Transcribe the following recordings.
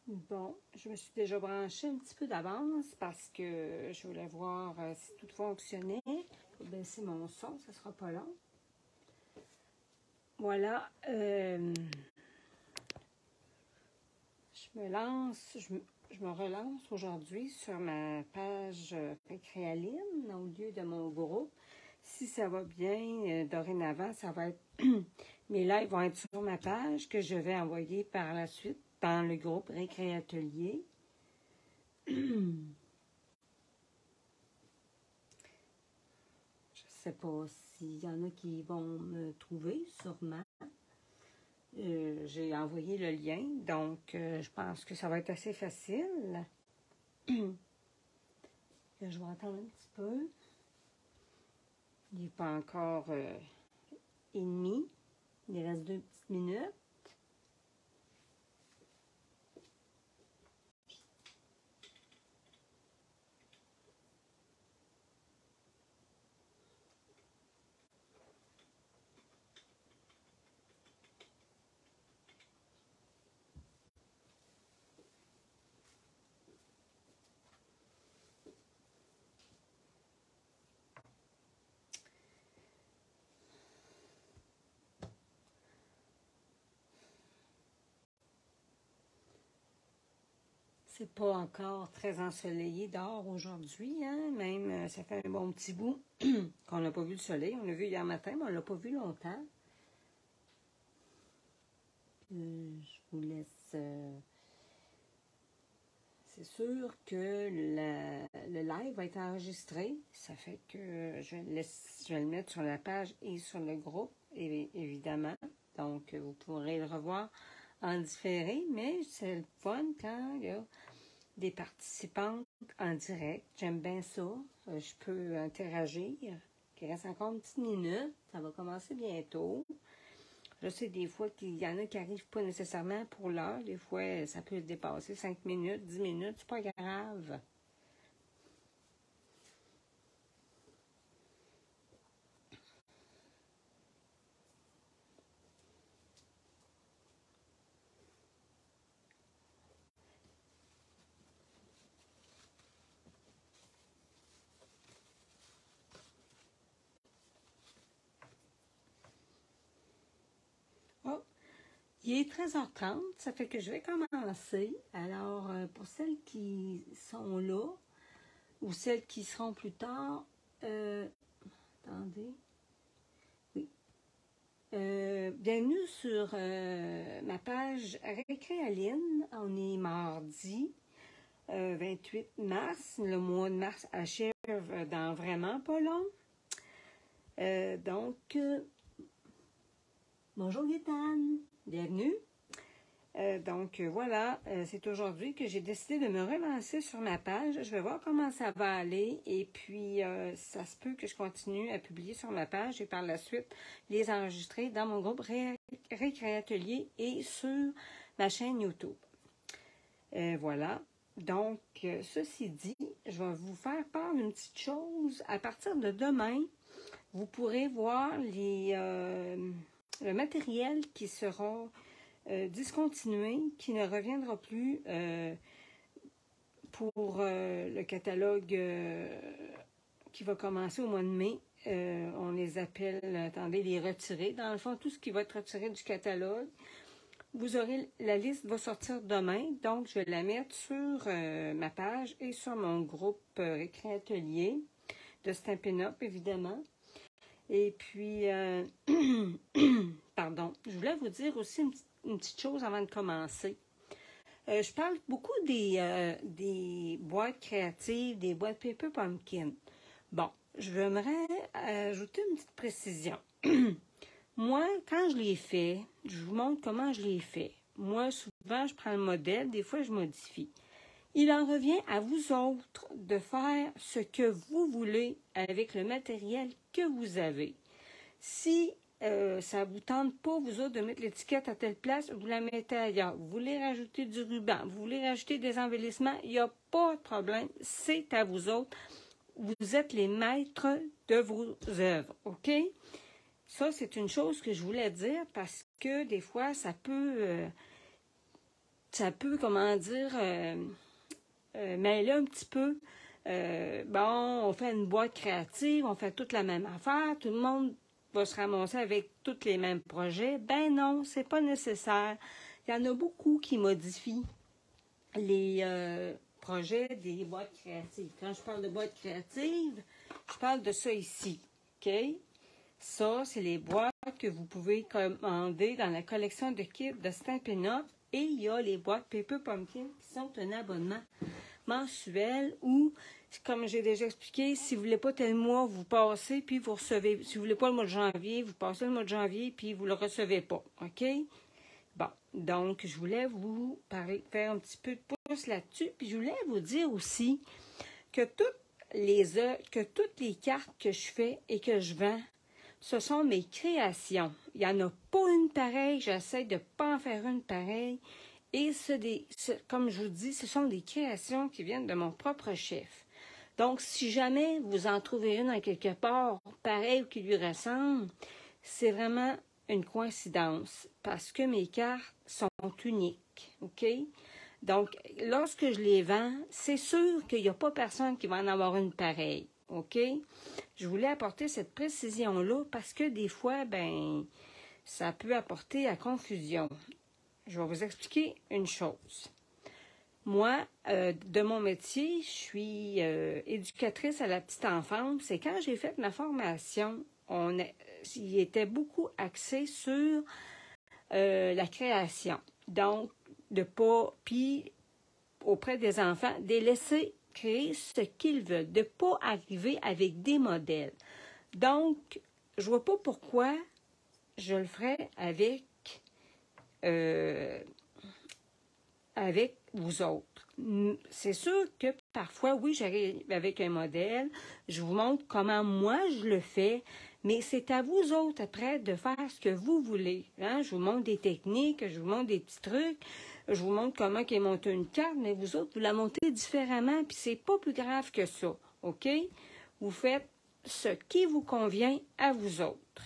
Bon, je me suis déjà branchée un petit peu d'avance parce que je voulais voir si tout fonctionnait. Je vais baisser mon son, ça sera pas long. Voilà, je me relance aujourd'hui sur ma page Récréaline au lieu de mon groupe. Si ça va bien, dorénavant, ça va être mes lives vont être sur ma page que je vais envoyer par la suite dans le groupe Récréatelier. Je sais pas s'il y en a qui vont me trouver, sûrement. J'ai envoyé le lien, donc je pense que ça va être assez facile. Je vais attendre un petit peu. Il n'est pas encore et demi. Il reste 2 petites minutes. C'est pas encore très ensoleillé dehors aujourd'hui, hein? Même ça fait un bon petit bout qu'on n'a pas vu le soleil. On l'a vu hier matin, mais on ne l'a pas vu longtemps. Je vous laisse. C'est sûr que le live va être enregistré. Ça fait que je vais le mettre sur la page et sur le groupe, évidemment. Donc, vous pourrez le revoir en différé, mais c'est le fun quand il y a des participantes en direct. J'aime bien ça. Je peux interagir. Il reste encore une petite minute. Ça va commencer bientôt. Je sais des fois qu'il y en a qui n'arrivent pas nécessairement pour l'heure. Des fois, ça peut dépasser 5 minutes, 10 minutes. C'est pas grave. Oh, il est 13h30. Ça fait que je vais commencer. Alors, pour celles qui sont là ou celles qui seront plus tard, attendez. Oui. Bienvenue sur ma page Récréaline. On est mardi 28 mars. Le mois de mars achève dans vraiment pas long. Bonjour Gaétane, bienvenue. Voilà, c'est aujourd'hui que j'ai décidé de me relancer sur ma page. Je vais voir comment ça va aller et puis ça se peut que je continue à publier sur ma page et par la suite les enregistrer dans mon groupe Récréatelier et sur ma chaîne YouTube. Voilà. Donc, ceci dit, je vais vous faire part d'une petite chose. À partir de demain, vous pourrez voir le matériel qui sera discontinué, qui ne reviendra plus pour le catalogue qui va commencer au mois de mai. On les appelle, attendez, les retirés. Dans le fond, tout ce qui va être retiré du catalogue, la liste va sortir demain, donc je vais la mettre sur ma page et sur mon groupe Récréatelier de Stampin' Up, évidemment. Et puis, pardon, je voulais vous dire aussi une petite chose avant de commencer. Je parle beaucoup des boîtes créatives, des boîtes Paper Pumpkin. Bon, j'aimerais ajouter une petite précision. Moi, quand je les fais, je vous montre comment je les fais. Moi, souvent, je prends le modèle, des fois, je modifie. Il en revient à vous autres de faire ce que vous voulez avec le matériel que vous avez. Si ça ne vous tente pas, vous autres, de mettre l'étiquette à telle place, vous la mettez ailleurs. Vous voulez rajouter du ruban, vous voulez rajouter des embellissements, il n'y a pas de problème. C'est à vous autres. Vous êtes les maîtres de vos œuvres, OK? Ça, c'est une chose que je voulais dire parce que des fois, ça peut... ça peut, comment dire, mêler un petit peu. Bon, on fait une boîte créative, on fait toute la même affaire, tout le monde va se ramasser avec tous les mêmes projets. Ben non, c'est pas nécessaire. Il y en a beaucoup qui modifient les projets des boîtes créatives. Quand je parle de boîtes créatives, je parle de ça ici. OK? Ça, c'est les boîtes que vous pouvez commander dans la collection de kits de Stampin' Up. Et il y a les boîtes Paper Pumpkin qui sont un abonnement mensuel où, comme j'ai déjà expliqué, si vous ne voulez pas tel mois, vous passez, puis vous recevez. Si vous ne voulez pas le mois de janvier, vous passez le mois de janvier, puis vous ne le recevez pas. OK? Bon, donc, je voulais vous faire un petit peu de pouce là-dessus, puis je voulais vous dire aussi que toutes les cartes que je fais et que je vends, ce sont mes créations. Il n'y en a pas une pareille, j'essaie de ne pas en faire une pareille. Et comme je vous dis, ce sont des créations qui viennent de mon propre chef. Donc, si jamais vous en trouvez une en quelque part, pareille ou qui lui ressemble, c'est vraiment une coïncidence parce que mes cartes sont uniques, OK? Donc, lorsque je les vends, c'est sûr qu'il n'y a pas personne qui va en avoir une pareille, OK? Je voulais apporter cette précision-là parce que des fois, ça peut apporter à confusion. Je vais vous expliquer une chose. Moi, de mon métier, je suis éducatrice à la petite enfance et quand j'ai fait ma formation, il était beaucoup axé sur la création. Donc, puis auprès des enfants, de les laisser créer ce qu'ils veulent, de ne pas arriver avec des modèles. Donc, je ne vois pas pourquoi je le ferais avec vous autres. C'est sûr que parfois, oui, j'arrive avec un modèle, je vous montre comment moi je le fais, mais c'est à vous autres après de faire ce que vous voulez. Hein? Je vous montre des techniques, je vous montre des petits trucs, je vous montre comment est montée une carte, mais vous autres, vous la montez différemment, puis c'est pas plus grave que ça, OK? Vous faites ce qui vous convient à vous autres.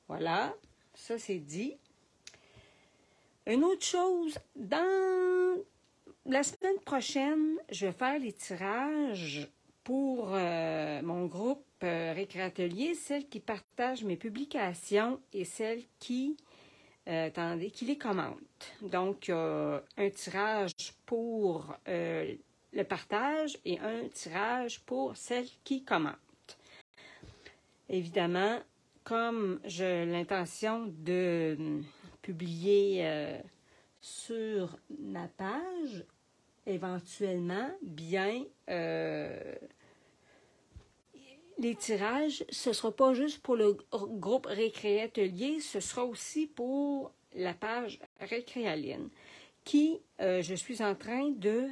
Voilà, ça c'est dit. Une autre chose, dans la semaine prochaine, je vais faire les tirages pour mon groupe Récréatelier, celles qui partagent mes publications et celles qui les commentent. Donc, un tirage pour le partage et un tirage pour celles qui commentent. Évidemment, comme j'ai l'intention de publier sur ma page, éventuellement, les tirages, ce ne sera pas juste pour le groupe Récréatelier, ce sera aussi pour la page Récréaline, qui, je suis en train de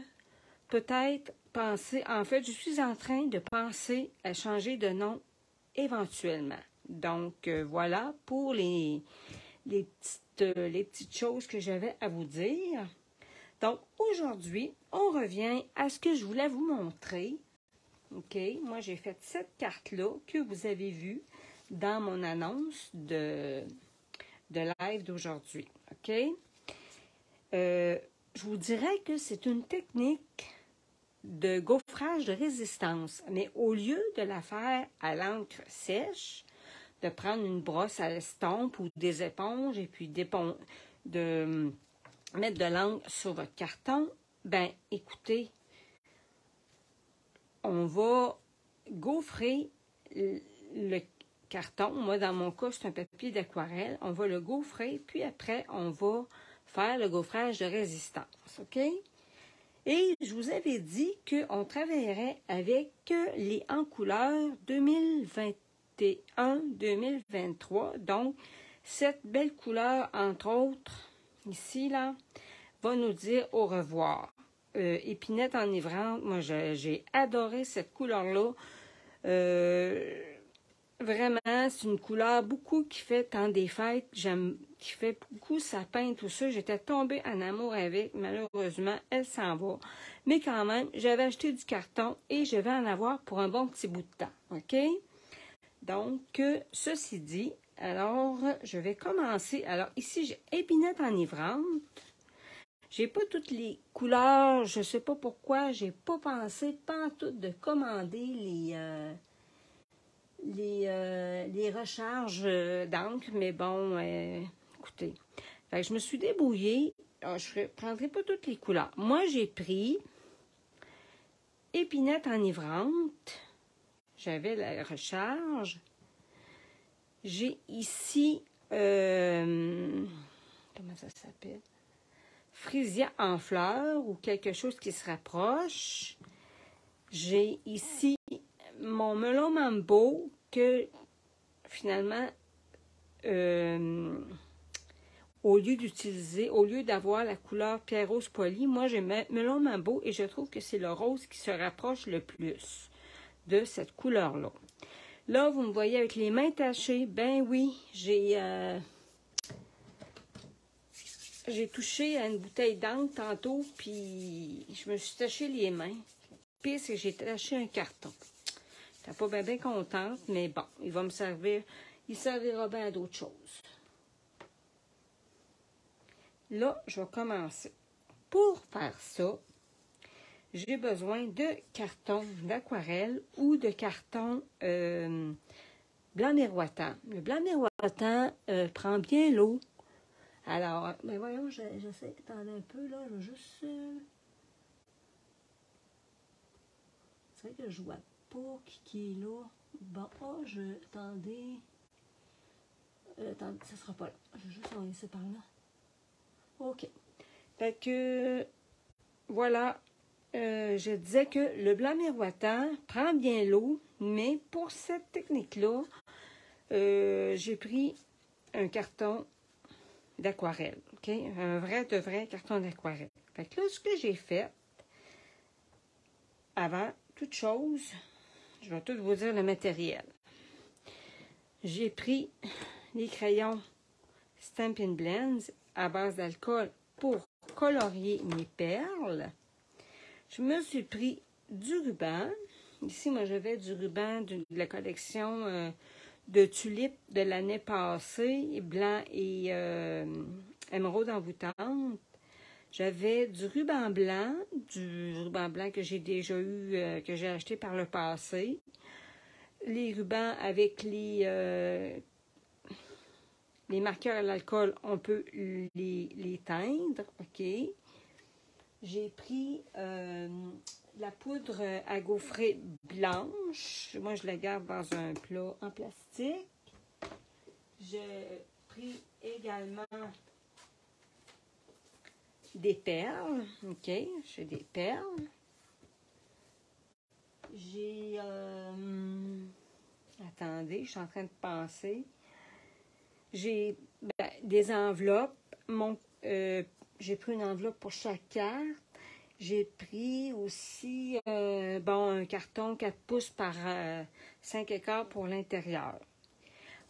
peut-être penser, en fait, je suis en train de penser à changer de nom éventuellement. Donc, voilà pour les petites choses que j'avais à vous dire. Donc, aujourd'hui, on revient à ce que je voulais vous montrer. OK? Moi, j'ai fait cette carte-là que vous avez vue dans mon annonce de live d'aujourd'hui. OK? Je vous dirais que c'est une technique de gaufrage de résistance. Mais au lieu de la faire à l'encre sèche, de prendre une brosse à estompe ou des éponges et puis de mettre de l'encre sur votre carton, écoutez, on va gaufrer le carton. Moi, dans mon cas, c'est un papier d'aquarelle. On va le gaufrer, puis après, on va faire le gaufrage de résistance. OK? Et je vous avais dit qu'on travaillerait avec les en couleur 2021-2023. Donc, cette belle couleur, entre autres, ici, là, va nous dire au revoir. Épinette enivrante, moi, j'ai adoré cette couleur-là. Vraiment, c'est une couleur beaucoup qui fait temps des fêtes. Qui fait beaucoup sapin, tout ça. J'étais tombée en amour avec. Malheureusement, elle s'en va. Mais quand même, j'avais acheté du carton et je vais en avoir pour un bon petit bout de temps. OK? Donc, ceci dit, alors, je vais commencer. Alors, ici, j'ai épinette enivrante. J'ai pas toutes les couleurs, je sais pas pourquoi, j'ai pas pensé pantoute de commander les recharges d'encre, mais bon, écoutez. Fait que je me suis débrouillée. Alors, je ne prendrai pas toutes les couleurs. Moi, j'ai pris épinette enivrante. J'avais la recharge. J'ai ici, comment ça s'appelle? Frisia en fleurs ou quelque chose qui se rapproche. J'ai ici mon melon mambo que finalement, au lieu d'avoir la couleur pierre rose polie, moi j'ai melon mambo et je trouve que c'est le rose qui se rapproche le plus de cette couleur-là. Là, vous me voyez avec les mains tachées. Ben oui, j'ai touché à une bouteille d'encre tantôt, puis je me suis taché les mains. Puis c'est que j'ai taché un carton. Je n'étais pas bien contente, mais bon, il va me servir. Il servira bien à d'autres choses. Là, je vais commencer. Pour faire ça, j'ai besoin de carton d'aquarelle ou de carton blanc miroitant. Le blanc miroitant prend bien l'eau. Alors, ben voyons, j'essaie d'attendre un peu, là, je vais juste... C'est vrai que je vois pas qui est là. Bon, attendez. Attendez, ça sera pas là. Je vais juste envoyer ça par là. OK. Fait que, voilà, je disais que le blanc miroitant prend bien l'eau, mais pour cette technique-là, j'ai pris un carton d'aquarelle, OK? Un de vrai carton d'aquarelle. Fait que là, ce que j'ai fait, avant toute chose, je vais tout vous dire le matériel. J'ai pris les crayons Stampin' Blends à base d'alcool pour colorier mes perles. Je me suis pris du ruban. Ici, moi, j'avais du ruban de la collection de tulipes de l'année passée, blanc et émeraude envoûtante. J'avais du ruban blanc que j'ai déjà eu, que j'ai acheté par le passé. Les rubans avec les marqueurs à l'alcool, on peut les teindre, OK? J'ai pris la poudre à gaufrer blanche. Moi, je la garde dans un plat en plastique. J'ai pris également des perles, OK? J'ai des perles. J'ai... attendez, je suis en train de penser. J'ai des enveloppes. J'ai pris une enveloppe pour chaque carte. J'ai pris aussi un carton 4 pouces par 5 écarts pour l'intérieur.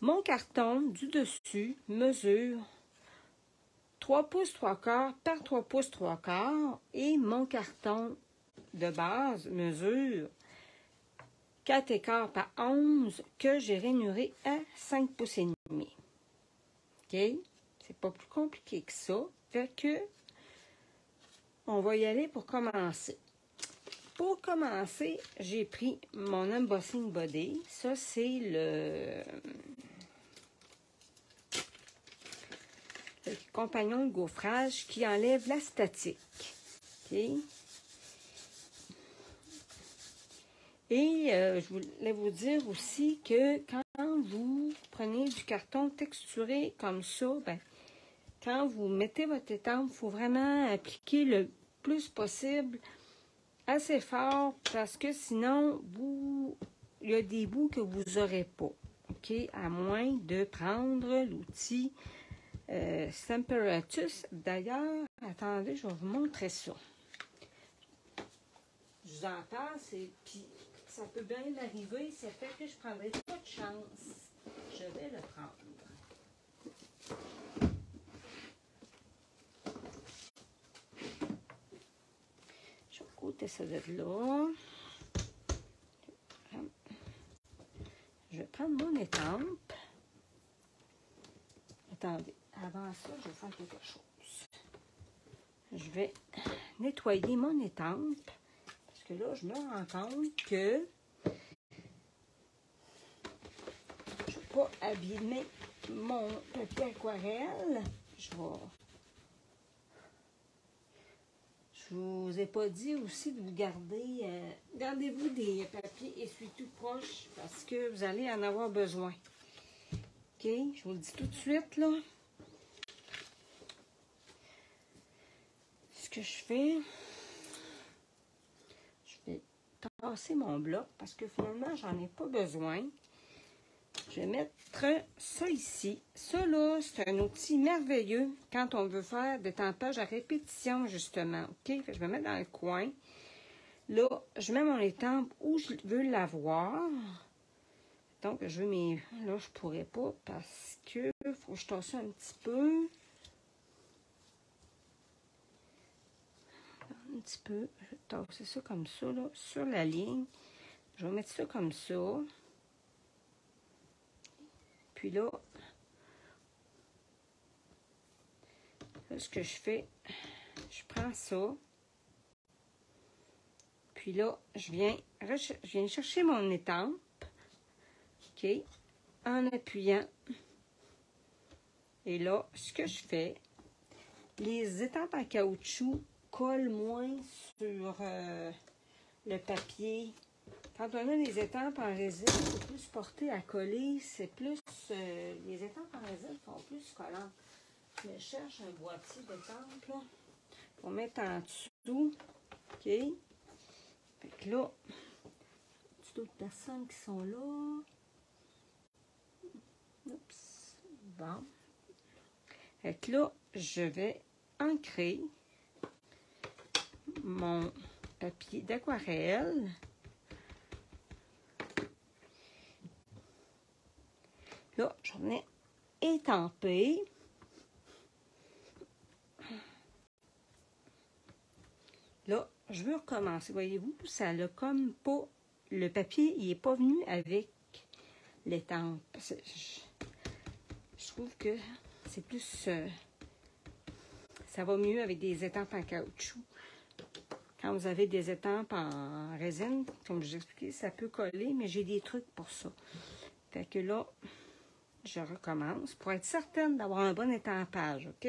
Mon carton du dessus mesure 3 pouces 3 quarts par 3 pouces 3 quarts et mon carton de base mesure 4 écarts par 11 que j'ai rainuré à 5 pouces et demi. OK? C'est pas plus compliqué que ça. Fait que on va y aller pour commencer. Pour commencer, j'ai pris mon embossing body. Ça, c'est le compagnon de gaufrage qui enlève la statique. OK? Et je voulais vous dire aussi que quand vous prenez du carton texturé comme ça, ben, quand vous mettez votre étampe, il faut vraiment appliquer le plus possible assez fort parce que sinon, il y a des bouts que vous n'aurez pas. OK? À moins de prendre l'outil Stamparatus. D'ailleurs, attendez, je vais vous montrer ça. Je vous en parle, puis ça peut bien m'arriver, ça fait que je ne prendrai pas de chance. Je vais le prendre. Je vais côté ça de là. Je vais prendre mon étampe. Attendez, avant ça, je vais faire quelque chose. Je je vais nettoyer mon étampe. Parce que là, je me rends compte que je ne vais pas abîmer mon papier aquarelle. Je vous ai pas dit aussi de vous garder, gardez-vous des papiers essuie-tout proches parce que vous allez en avoir besoin. OK? Je vous le dis tout de suite, là. Ce que je fais, je vais tasser mon bloc parce que finalement, j'en ai pas besoin. Je vais mettre ça ici. Ça, là, c'est un outil merveilleux quand on veut faire des tampages à répétition, justement. OK? Fait que je vais mettre dans le coin. Là, je mets mon étampe où je veux l'avoir. Donc, je veux mes... Là, je pourrais pas parce que faut que je tasse un petit peu. Un petit peu. Je vais tasser ça comme ça, là, sur la ligne. Je vais mettre ça comme ça. Puis là, ce que je fais, je prends ça. Puis là, je viens chercher mon étampe. OK? En appuyant. Et là, ce que je fais, les étampes en caoutchouc collent moins sur le papier. Quand on a des étampes en résine, c'est plus porté à coller. C'est plus... les étampes en résine sont plus collantes. Je cherche un boîtier d'étampes, là, pour mettre en dessous. OK? Fait que là, d'autres personnes qui sont là. Oups. Bon. Fait que là, je vais ancrer mon papier d'aquarelle. Là, j'en ai étampé. Là, je veux recommencer. Voyez-vous, ça n'a comme pas... Le papier, il n'est pas venu avec l'étampe. Je trouve que c'est plus... ça va mieux avec des étampes en caoutchouc. Quand vous avez des étampes en résine, comme je vous ai expliqué, ça peut coller, mais j'ai des trucs pour ça. Fait que là, je recommence pour être certaine d'avoir un bon étampage, OK?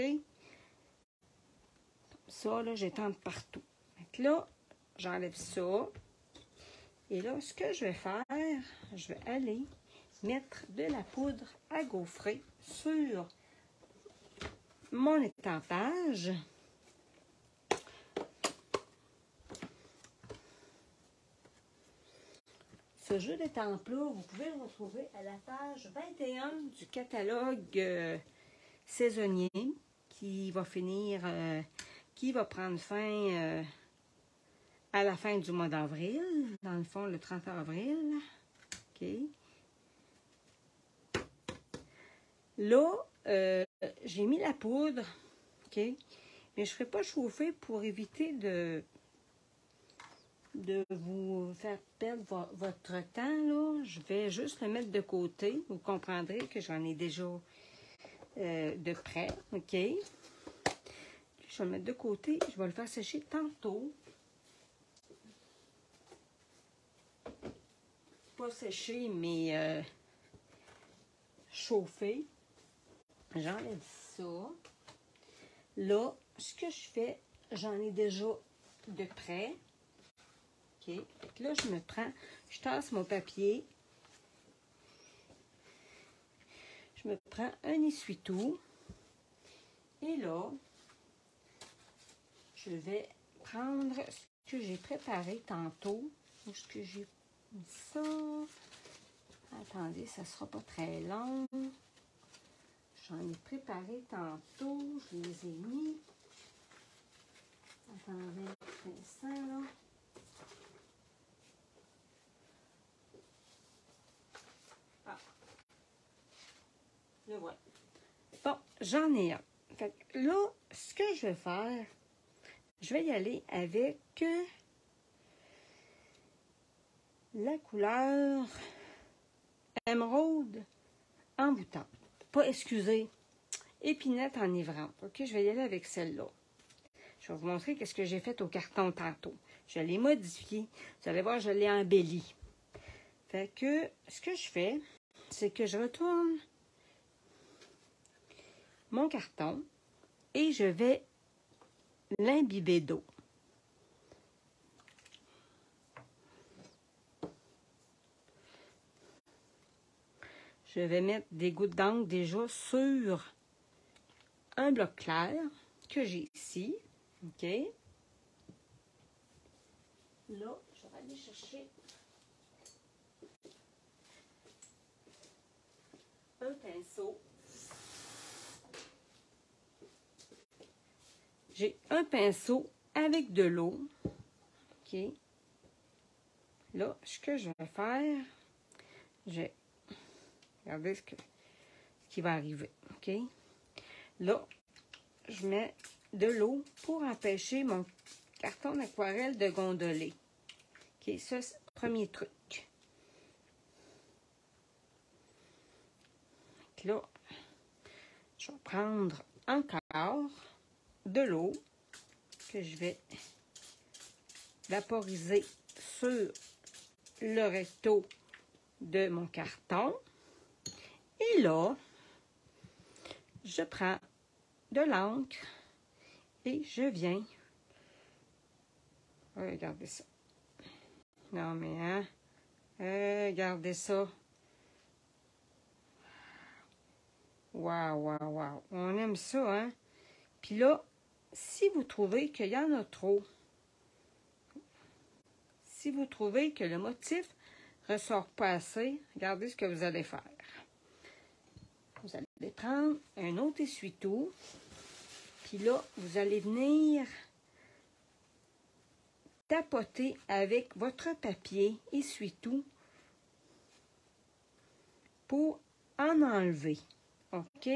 Ça, là, j'étampe partout. Fait que là, j'enlève ça. Et là, ce que je vais faire, je vais aller mettre de la poudre à gaufrer sur mon étampage. Ce jeu d'étampe-là, vous pouvez le retrouver à la page 21 du catalogue saisonnier qui va finir, qui va prendre fin à la fin du mois d'avril, dans le fond, le 30 avril. OK. Là, j'ai mis la poudre, OK, mais je ne ferai pas chauffer pour éviter de vous faire perdre votre temps, là. Je vais juste le mettre de côté. Vous comprendrez que j'en ai déjà de près, OK. Je vais le mettre de côté. Je vais le faire sécher tantôt. Pas sécher, mais chauffer. J'enlève ça. Là, ce que je fais, j'en ai déjà de près. OK. Donc là, je tasse mon papier. Je me prends un essuie-tout. Et là, je vais prendre ce que j'ai préparé tantôt. Où est-ce que j'ai mis ça? Attendez, ça ne sera pas très long. J'en ai préparé tantôt. Je les ai mis. Attendez, c'est ça, là. Ah. Le voilà. Bon, j'en ai un. Fait que là, ce que je vais faire, je vais y aller avec la couleur émeraude envoûtante. Pas, excusez, épinette enivrante. OK, je vais y aller avec celle-là. Je vais vous montrer ce que j'ai fait au carton tantôt. Je l'ai modifié. Vous allez voir, je l'ai embelli. Fait que, ce que je fais, c'est que je retourne mon carton et je vais l'imbiber d'eau. Je vais mettre des gouttes d'encre déjà sur un bloc clair que j'ai ici. OK? Là, je vais aller chercher un pinceau. J'ai un pinceau avec de l'eau. OK? Là, ce que je vais faire, regardez ce qui va arriver. OK? Là, je mets de l'eau pour empêcher mon carton d'aquarelle de gondoler. OK? Ça, c'est le premier truc. Donc là, je vais prendre encore de l'eau que je vais vaporiser sur le recto de mon carton. Et là, je prends de l'encre et je viens. Regardez ça. Non, mais hein? Regardez ça. Waouh, waouh, waouh. On aime ça, hein? Puis là, si vous trouvez qu'il y en a trop, si vous trouvez que le motif ne ressort pas assez, regardez ce que vous allez faire. Vous allez prendre un autre essuie-tout, puis là, vous allez venir tapoter avec votre papier essuie-tout pour en enlever. OK?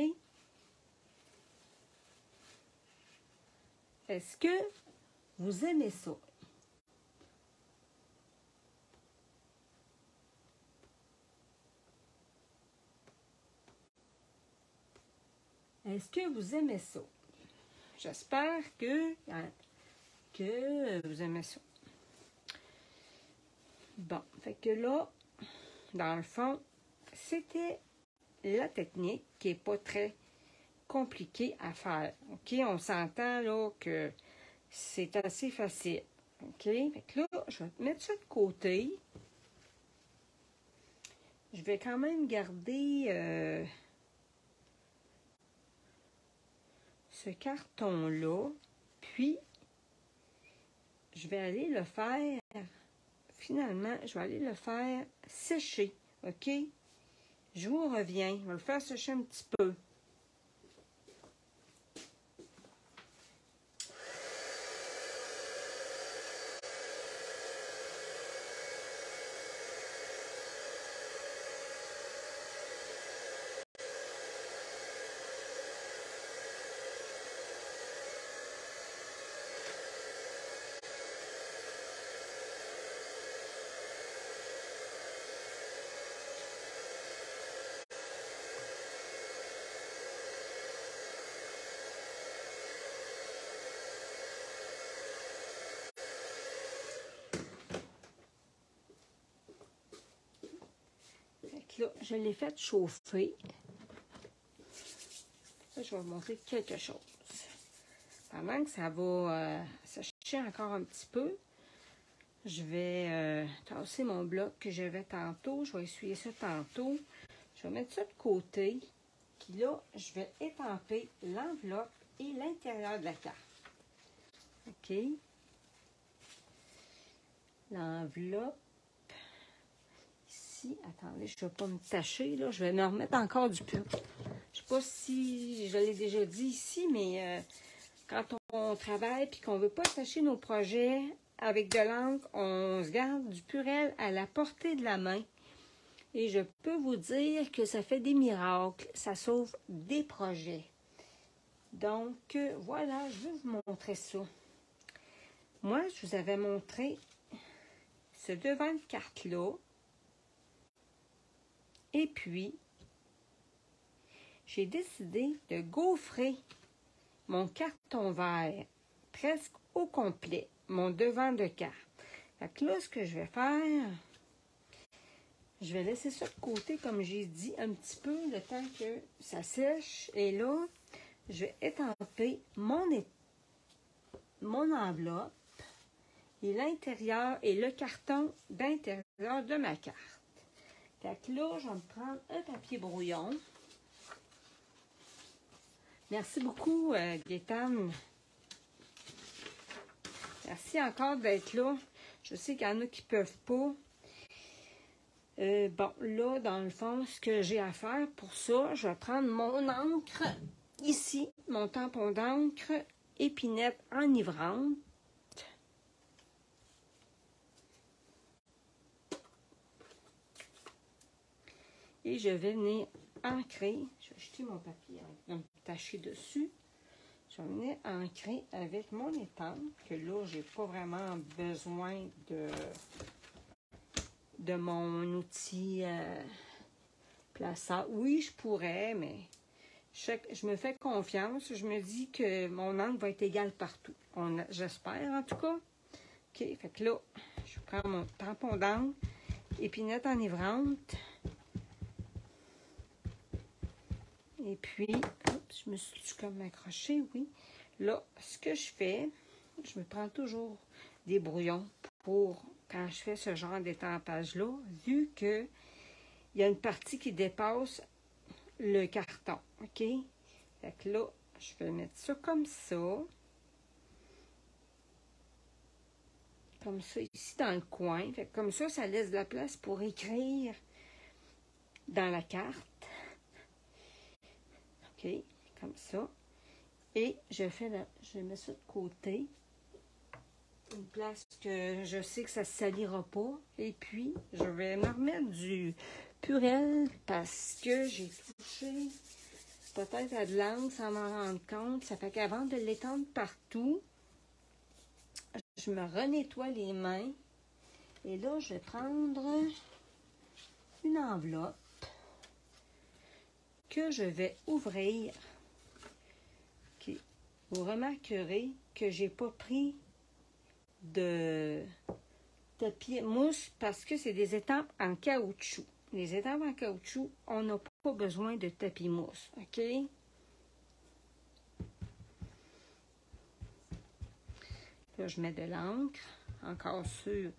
Est-ce que vous aimez ça? Est-ce que vous aimez ça? J'espère que vous aimez ça. Bon, fait que là, dans le fond, c'était la technique qui n'est pas très compliquée à faire. OK? On s'entend là que c'est assez facile. OK? Fait que là, je vais mettre ça de côté. Je vais quand même garder ce carton-là. Puis, je vais aller le faire, finalement, je vais aller le faire sécher. OK? Je vous reviens. Je vais le faire sécher un petit peu. Là, je l'ai fait chauffer. Ça, je vais vous montrer quelque chose. Pendant que ça va sécher encore un petit peu, je vais tasser mon bloc que j'avais tantôt. Je vais essuyer ça tantôt. Je vais mettre ça de côté. Puis là, je vais étamper l'enveloppe et l'intérieur de la carte. OK? L'enveloppe. Attendez, je ne vais pas me tâcher, là. Je vais me remettre encore du pur. Je ne sais pas si je l'ai déjà dit ici, mais quand on travaille et qu'on ne veut pas tâcher nos projets avec de l'encre, on se garde du Purell à la portée de la main. Et je peux vous dire que ça fait des miracles. Ça sauve des projets. Donc, voilà, je vais vous montrer ça. Moi, je vous avais montré ce devant de carte-là. Et puis, j'ai décidé de gaufrer mon carton vert presque au complet mon devant de carte. Fait que là, ce que je vais faire, je vais laisser ça de côté, comme j'ai dit, un petit peu, le temps que ça sèche. Et là, je vais étamper mon enveloppe et l'intérieur et le carton d'intérieur de ma carte. Fait que là, je vais me prendre un papier brouillon. Merci beaucoup, Gaétane. Merci encore d'être là. Je sais qu'il y en a qui ne peuvent pas. Bon, là, dans le fond, ce que j'ai à faire pour ça, je vais prendre mon encre ici, mon tampon d'encre, épinette enivrante. Et je vais venir ancrer. Je vais jeter mon papier avec un taché dessus. Je vais venir ancrer avec mon étampe, que là, je n'ai pas vraiment besoin de mon outil plaçant. Oui, je pourrais, mais je me fais confiance. Je me dis que mon encre va être égale partout. J'espère, en tout cas. OK, fait que là, je prends mon tampon d'encre, épinette enivrante. Et puis, oups, je me suis comme accrochée, oui. Là, ce que je fais, je me prends toujours des brouillons pour quand je fais ce genre d'étampage-là, vu qu'il y a une partie qui dépasse le carton, OK? Fait que là, je vais mettre ça comme ça. Comme ça, ici, dans le coin. Fait que comme ça laisse de la place pour écrire dans la carte. OK, comme ça. Et je mets ça de côté. Une place que je sais que ça ne se salira pas. Et puis, je vais me remettre du Purell parce que j'ai touché peut-être à de l'encre sans m'en rendre compte. Ça fait qu'avant de l'étendre partout, je me renettoie les mains. Et là, je vais prendre une enveloppe que je vais ouvrir. Okay. Vous remarquerez que je n'ai pas pris de tapis mousse parce que c'est des étampes en caoutchouc. Les étampes en caoutchouc, on n'a pas besoin de tapis mousse. OK? Là, je mets de l'encre encore sur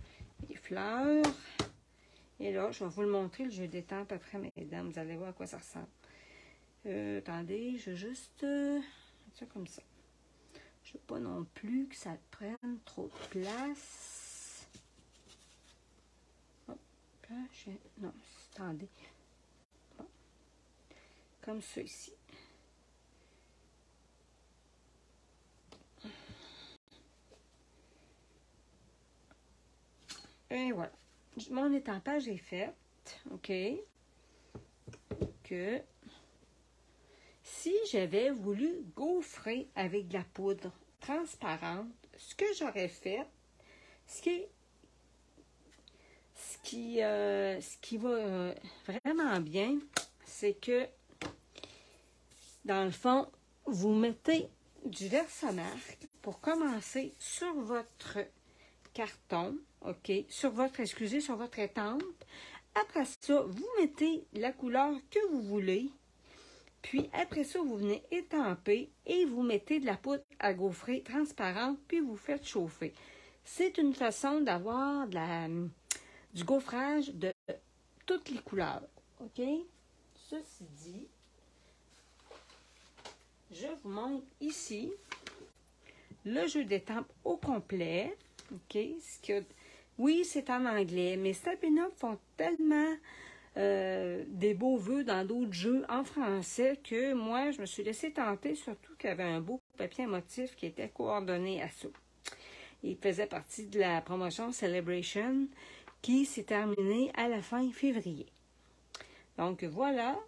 les fleurs. Et là, je vais vous le montrer, le jeu d'étampes après, mesdames. Vous allez voir à quoi ça ressemble. Attendez, je vais juste mettre ça comme ça. Je ne veux pas non plus que ça prenne trop de place. Hop, non, attendez. Bon. Comme ça ici. Et voilà. Mon étampage est fait. OK. Que si j'avais voulu gaufrer avec de la poudre transparente, ce que j'aurais fait, ce qui va vraiment bien, c'est que, dans le fond, vous mettez du Versamark pour commencer sur votre carton, OK, sur votre étampe. Après ça, vous mettez la couleur que vous voulez. Puis après ça, vous venez étamper et vous mettez de la poudre à gaufrer transparente, puis vous faites chauffer. C'est une façon d'avoir du gaufrage de toutes les couleurs. OK? Ceci dit, je vous montre ici le jeu d'étampes au complet. OK? Oui, c'est en anglais, mais Stabilo font tellement des beaux vœux dans d'autres jeux en français que moi, je me suis laissée tenter, surtout qu'il y avait un beau papier à motif qui était coordonné à ça. Il faisait partie de la promotion Celebration qui s'est terminée à la fin février. Donc voilà,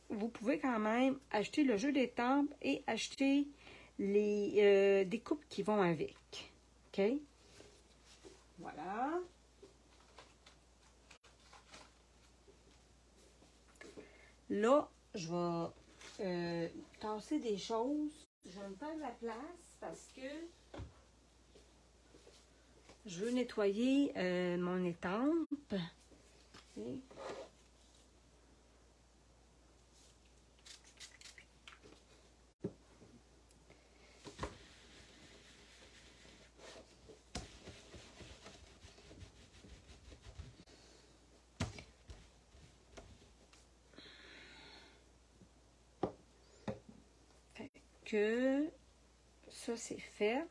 vous pouvez quand même acheter le jeu d'étampes et acheter les découpes qui vont avec. OK? Voilà. Là, je vais tasser des choses. Je vais me faire de la place parce que je veux nettoyer mon étampe. Okay. Que ça c'est fait.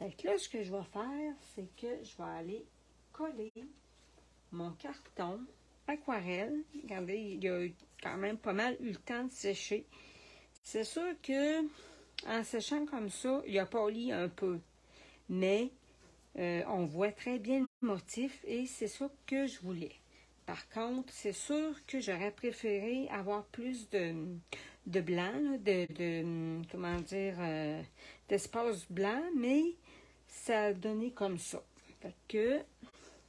Donc là, ce que je vais faire, c'est que je vais aller coller mon carton aquarelle. Regardez, il y a quand même pas mal eu le temps de sécher. C'est sûr que en séchant comme ça, il a pâli un peu. Mais on voit très bien le motif et c'est ça que je voulais. Par contre, c'est sûr que j'aurais préféré avoir plus de blanc, comment dire, d'espace blanc, mais ça a donné comme ça. Fait que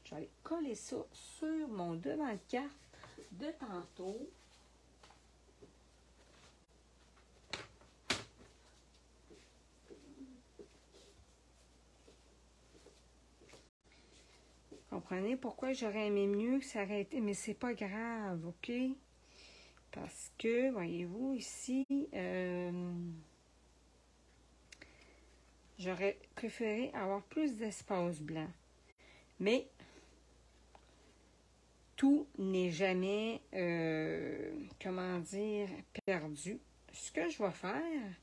je vais aller coller ça sur mon devant de carte de tantôt. Comprenez pourquoi j'aurais aimé mieux que ça aurait été, mais c'est pas grave, OK? Parce que, voyez-vous, ici, j'aurais préféré avoir plus d'espace blanc. Mais tout n'est jamais, comment dire, perdu. Ce que je vais faire,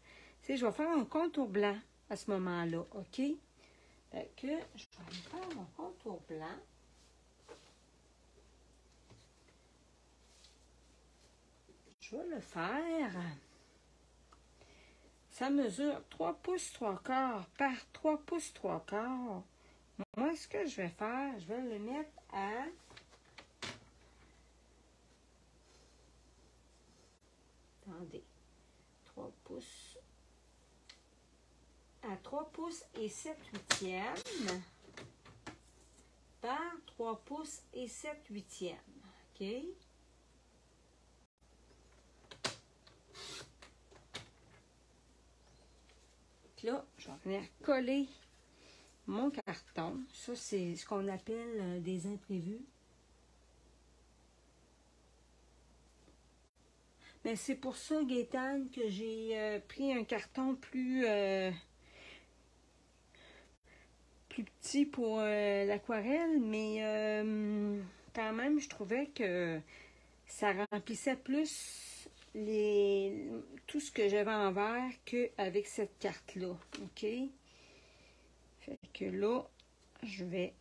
c'est que je vais faire un contour blanc à ce moment-là, OK? Fait que je vais aller faire mon contour blanc. Je vais le faire. Ça mesure 3 pouces 3 quarts par 3 pouces 3 quarts. Moi, ce que je vais faire, je vais le mettre à... Attendez. 3 pouces. À 3 pouces et 7 huitièmes par 3 pouces et 7 huitièmes. OK? Là, je vais venir coller mon carton. Ça, c'est ce qu'on appelle des imprévus. Mais c'est pour ça, Gaétane, que j'ai pris un carton plus petit pour l'aquarelle, mais quand même, je trouvais que ça remplissait plus tout ce que j'avais en vert qu'avec cette carte-là. OK? Fait que là, je vais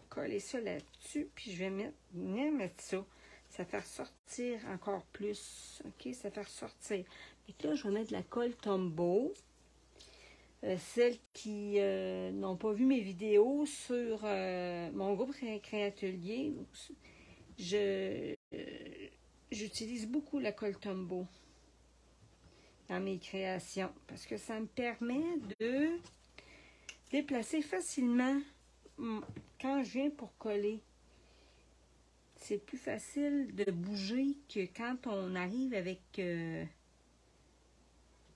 coller ça là-dessus, puis je vais venir mettre ça. Ça fait ressortir encore plus. OK? Ça fait ressortir. Et là, je vais mettre de la colle Tombow. Celles qui n'ont pas vu mes vidéos sur mon groupe Créatelier, j'utilise beaucoup la colle Tombow dans mes créations parce que ça me permet de déplacer facilement quand je viens pour coller. C'est plus facile de bouger que quand on arrive avec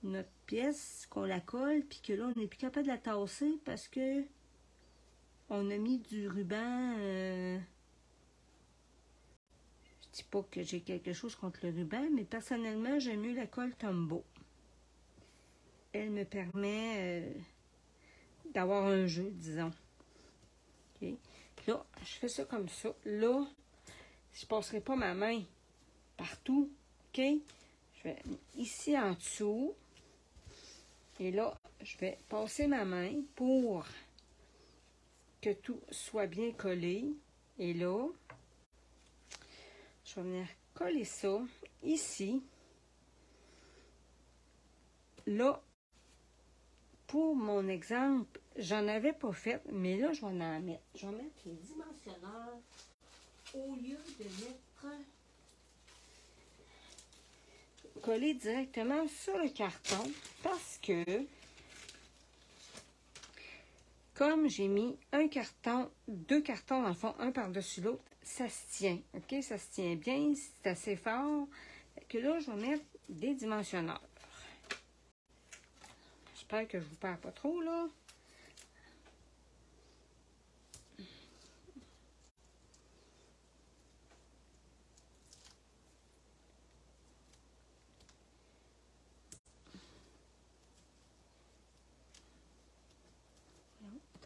notre pièce, qu'on la colle, puis que là, on n'est plus capable de la tasser parce que on a mis du ruban. Je dis pas que j'ai quelque chose contre le ruban, mais personnellement, j'aime mieux la colle Tombow. Elle me permet d'avoir un jeu, disons. Okay. Là, je fais ça comme ça. Là, je ne passerai pas ma main partout. OK? Je vais ici en dessous. Et là, je vais passer ma main pour que tout soit bien collé. Et là, je vais venir coller ça ici. Là, pour mon exemple, j'en avais pas fait, mais là, je vais en mettre. Je vais mettre les dimensionneurs au lieu de mettre collé directement sur le carton parce que comme j'ai mis un carton, deux cartons dans le fond, un par-dessus l'autre, ça se tient. OK? Ça se tient bien, c'est assez fort. Fait que là, je vais mettre des dimensionneurs. J'espère que je vous perds pas trop, là.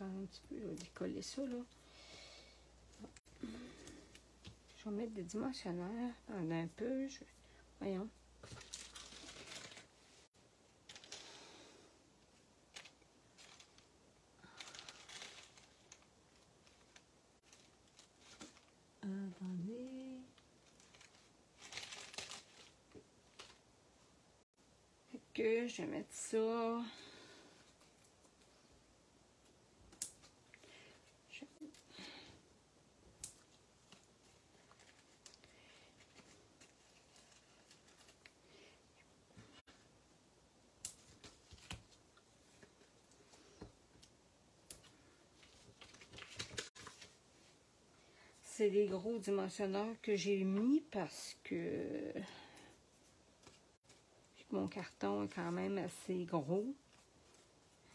attendre un petit peu, je vais décoller ça, là. Je vais mettre des dimensionnaires. Attendez un peu. Voyons. Attendez. Fait que je vais mettre ça. C'est des gros dimensionneurs que j'ai mis parce que mon carton est quand même assez gros.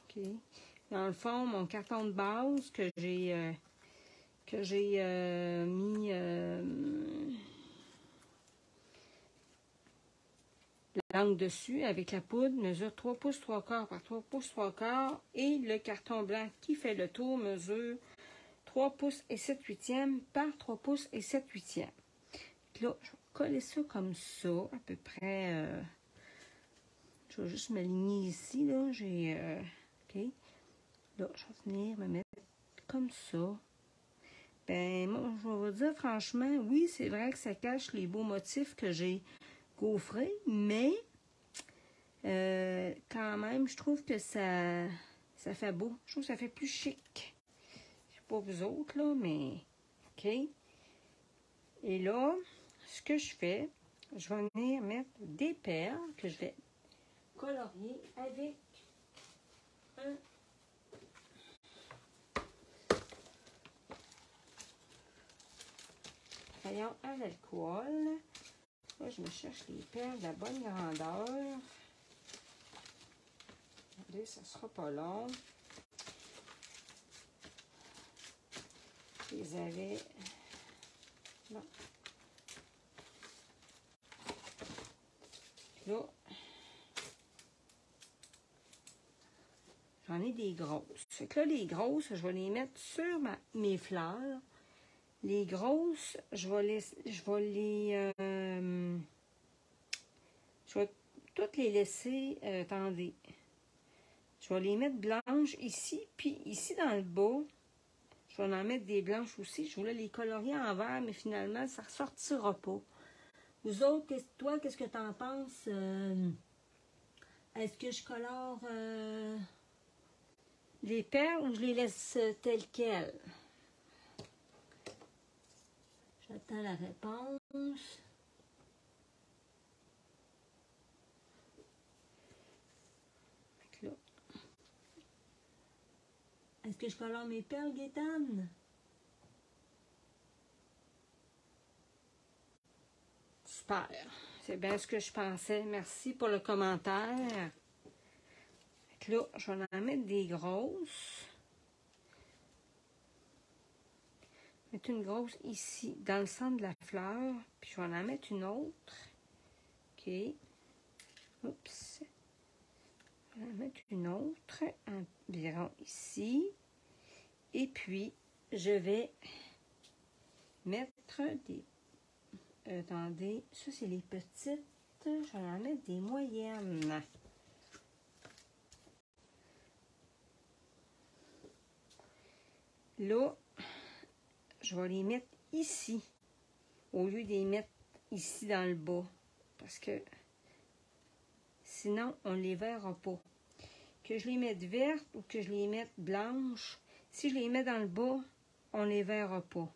OK. Dans le fond, mon carton de base que j'ai mis l'angle dessus avec la poudre mesure 3 pouces 3 quarts par 3 pouces 3 quarts et le carton blanc qui fait le tour mesure 3 pouces et 7 huitièmes par 3 pouces et 7 huitièmes. Là, je vais coller ça comme ça, à peu près. Je vais juste m'aligner ici, là. J'ai. OK. Là, je vais venir me mettre comme ça. Ben, moi, je vais vous dire franchement, oui, c'est vrai que ça cache les beaux motifs que j'ai gaufrés, mais quand même, je trouve que ça fait beau. Je trouve que ça fait plus chic. Je sais pas vous autres, là, mais OK. Et là, ce que je fais, je vais venir mettre des perles que je vais colorier avec un crayon à l'alcool. Là, je me cherche les perles de la bonne grandeur. Regardez, ça sera pas long. Je les avais. Bon. Là, j'en ai des grosses. Fait que là, les grosses, je vais les mettre sur mes fleurs. Les grosses, je vais toutes les laisser, attendez. Je vais les mettre blanches ici, puis ici dans le bas, je vais en mettre des blanches aussi. Je voulais les colorier en vert, mais finalement, ça ne ressortira pas. Vous autres, toi, qu'est-ce que tu en penses? Est-ce que je colore les perles ou je les laisse telles quelles? J'attends la réponse. Là. Est-ce que je colore mes perles, Gaétane? Super. C'est bien ce que je pensais. Merci pour le commentaire. Là, je vais en mettre des grosses. Mettre une grosse ici, dans le centre de la fleur. Puis je vais en mettre une autre. OK. Oups. Je vais en mettre une autre environ ici. Et puis, je vais mettre des... attendez, ça c'est les petites. Je vais en mettre des moyennes. Là, je vais les mettre ici, au lieu de les mettre ici dans le bas. Parce que sinon, on ne les verra pas. Que je les mette vertes ou que je les mette blanches, si je les mets dans le bas, on ne les verra pas.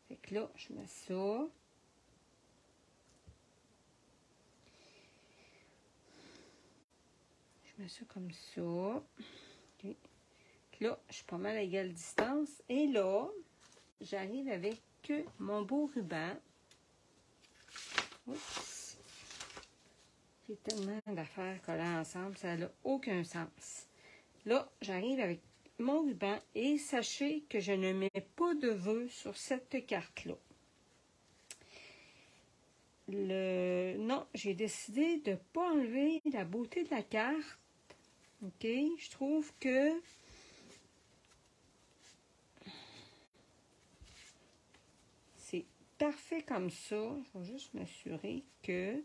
Fait que là, je mets ça. Je mets ça comme ça. Okay. Là, je suis pas mal à égale distance. Et là, j'arrive avec mon beau ruban. Oups. J'ai tellement d'affaires collées ensemble, ça n'a aucun sens. Là, j'arrive avec mon ruban et sachez que je ne mets pas de vœux sur cette carte-là. Non, j'ai décidé de ne pas enlever la beauté de la carte. OK? Je trouve que parfait comme ça. Je vais juste m'assurer que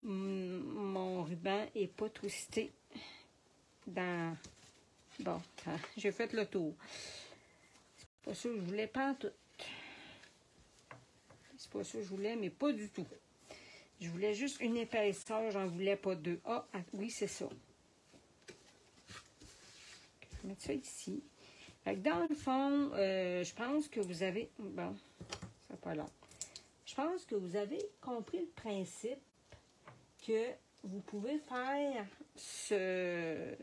mon ruban n'est pas twisté dans... Bon, j'ai fait le tour. C'est pas ça que je voulais, pas en tout. C'est pas ça que je voulais, mais pas du tout. Je voulais juste une épaisseur, j'en voulais pas deux. Ah, oui, c'est ça. Je vais mettre ça ici. Fait que dans le fond, je pense que vous avez... Bon, c'est pas long. Je pense que vous avez compris le principe que vous pouvez faire ce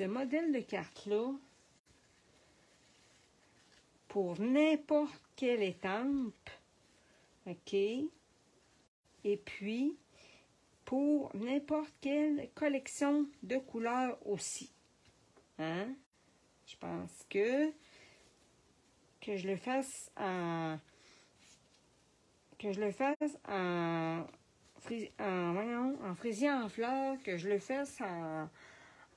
modèle de carte-là pour n'importe quelle étampe, OK? Et puis, pour n'importe quelle collection de couleurs aussi. Hein? Je pense que je le fasse en... en fraisier en fleurs, que je le fasse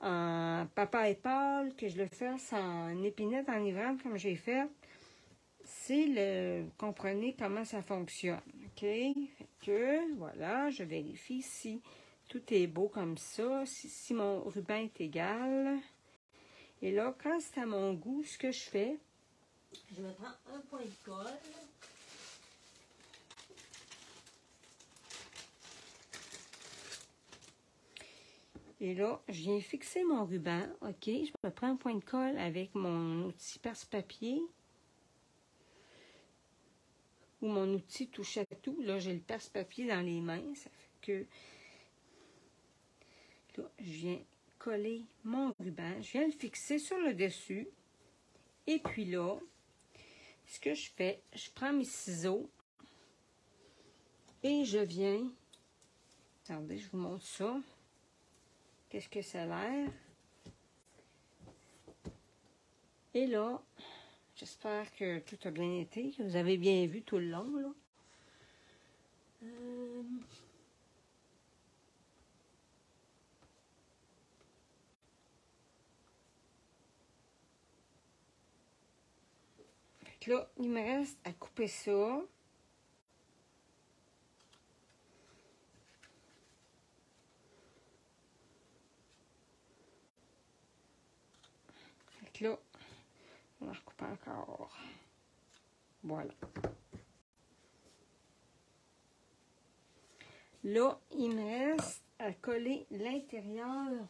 en papa et pâle, que je le fasse en épinette enivrante comme j'ai fait. Vous comprenez comment ça fonctionne, OK? Fait que, voilà, je vérifie si tout est beau comme ça, si mon ruban est égal. Et là, quand c'est à mon goût, ce que je fais, je me prends un point de colle. Et là, je viens fixer mon ruban, OK? Je me prends un point de colle avec mon outil perce-papier ou mon outil touche à tout. Là, j'ai le perce-papier dans les mains. Ça fait que là, je viens coller mon ruban. Je viens le fixer sur le dessus. Et puis là, ce que je fais, je prends mes ciseaux et je viens... Attendez, je vous montre ça. Qu'est-ce que ça a l'air? Et là, j'espère que tout a bien été, que vous avez bien vu tout le long, là. Fait que là, il me reste à couper ça. Fait que là, on va recouper encore. Voilà. Là, il me reste à coller l'intérieur,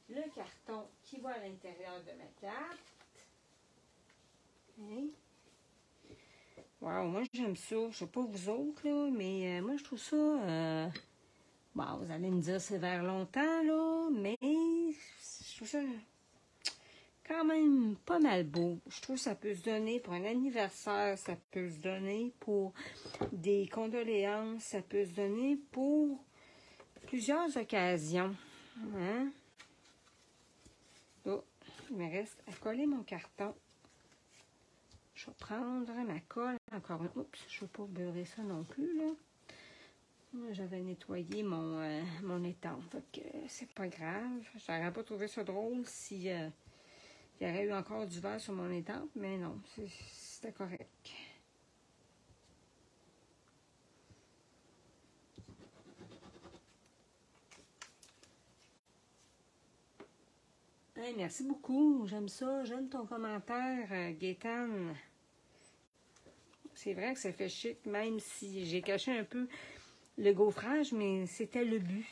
le carton qui va à l'intérieur de ma carte. Okay. Wow, moi j'aime ça. Je sais pas vous autres, là, mais moi je trouve ça... bon, vous allez me dire c'est vers longtemps, là, mais je trouve ça quand même pas mal beau. Je trouve que ça peut se donner pour un anniversaire, ça peut se donner pour des condoléances, ça peut se donner pour plusieurs occasions. Hein? Là, il me reste à coller mon carton. Je vais prendre ma colle encore une. Oups, je ne veux pas beurrer ça non plus, là. J'avais nettoyé mon étampe, donc c'est pas grave. J'aurais pas trouvé ça drôle si il y aurait eu encore du verre sur mon étampe, mais non, c'était correct. Hey, merci beaucoup, j'aime ça, j'aime ton commentaire, Gaétane. C'est vrai que ça fait chic, même si j'ai caché un peu le gaufrage, mais c'était le but.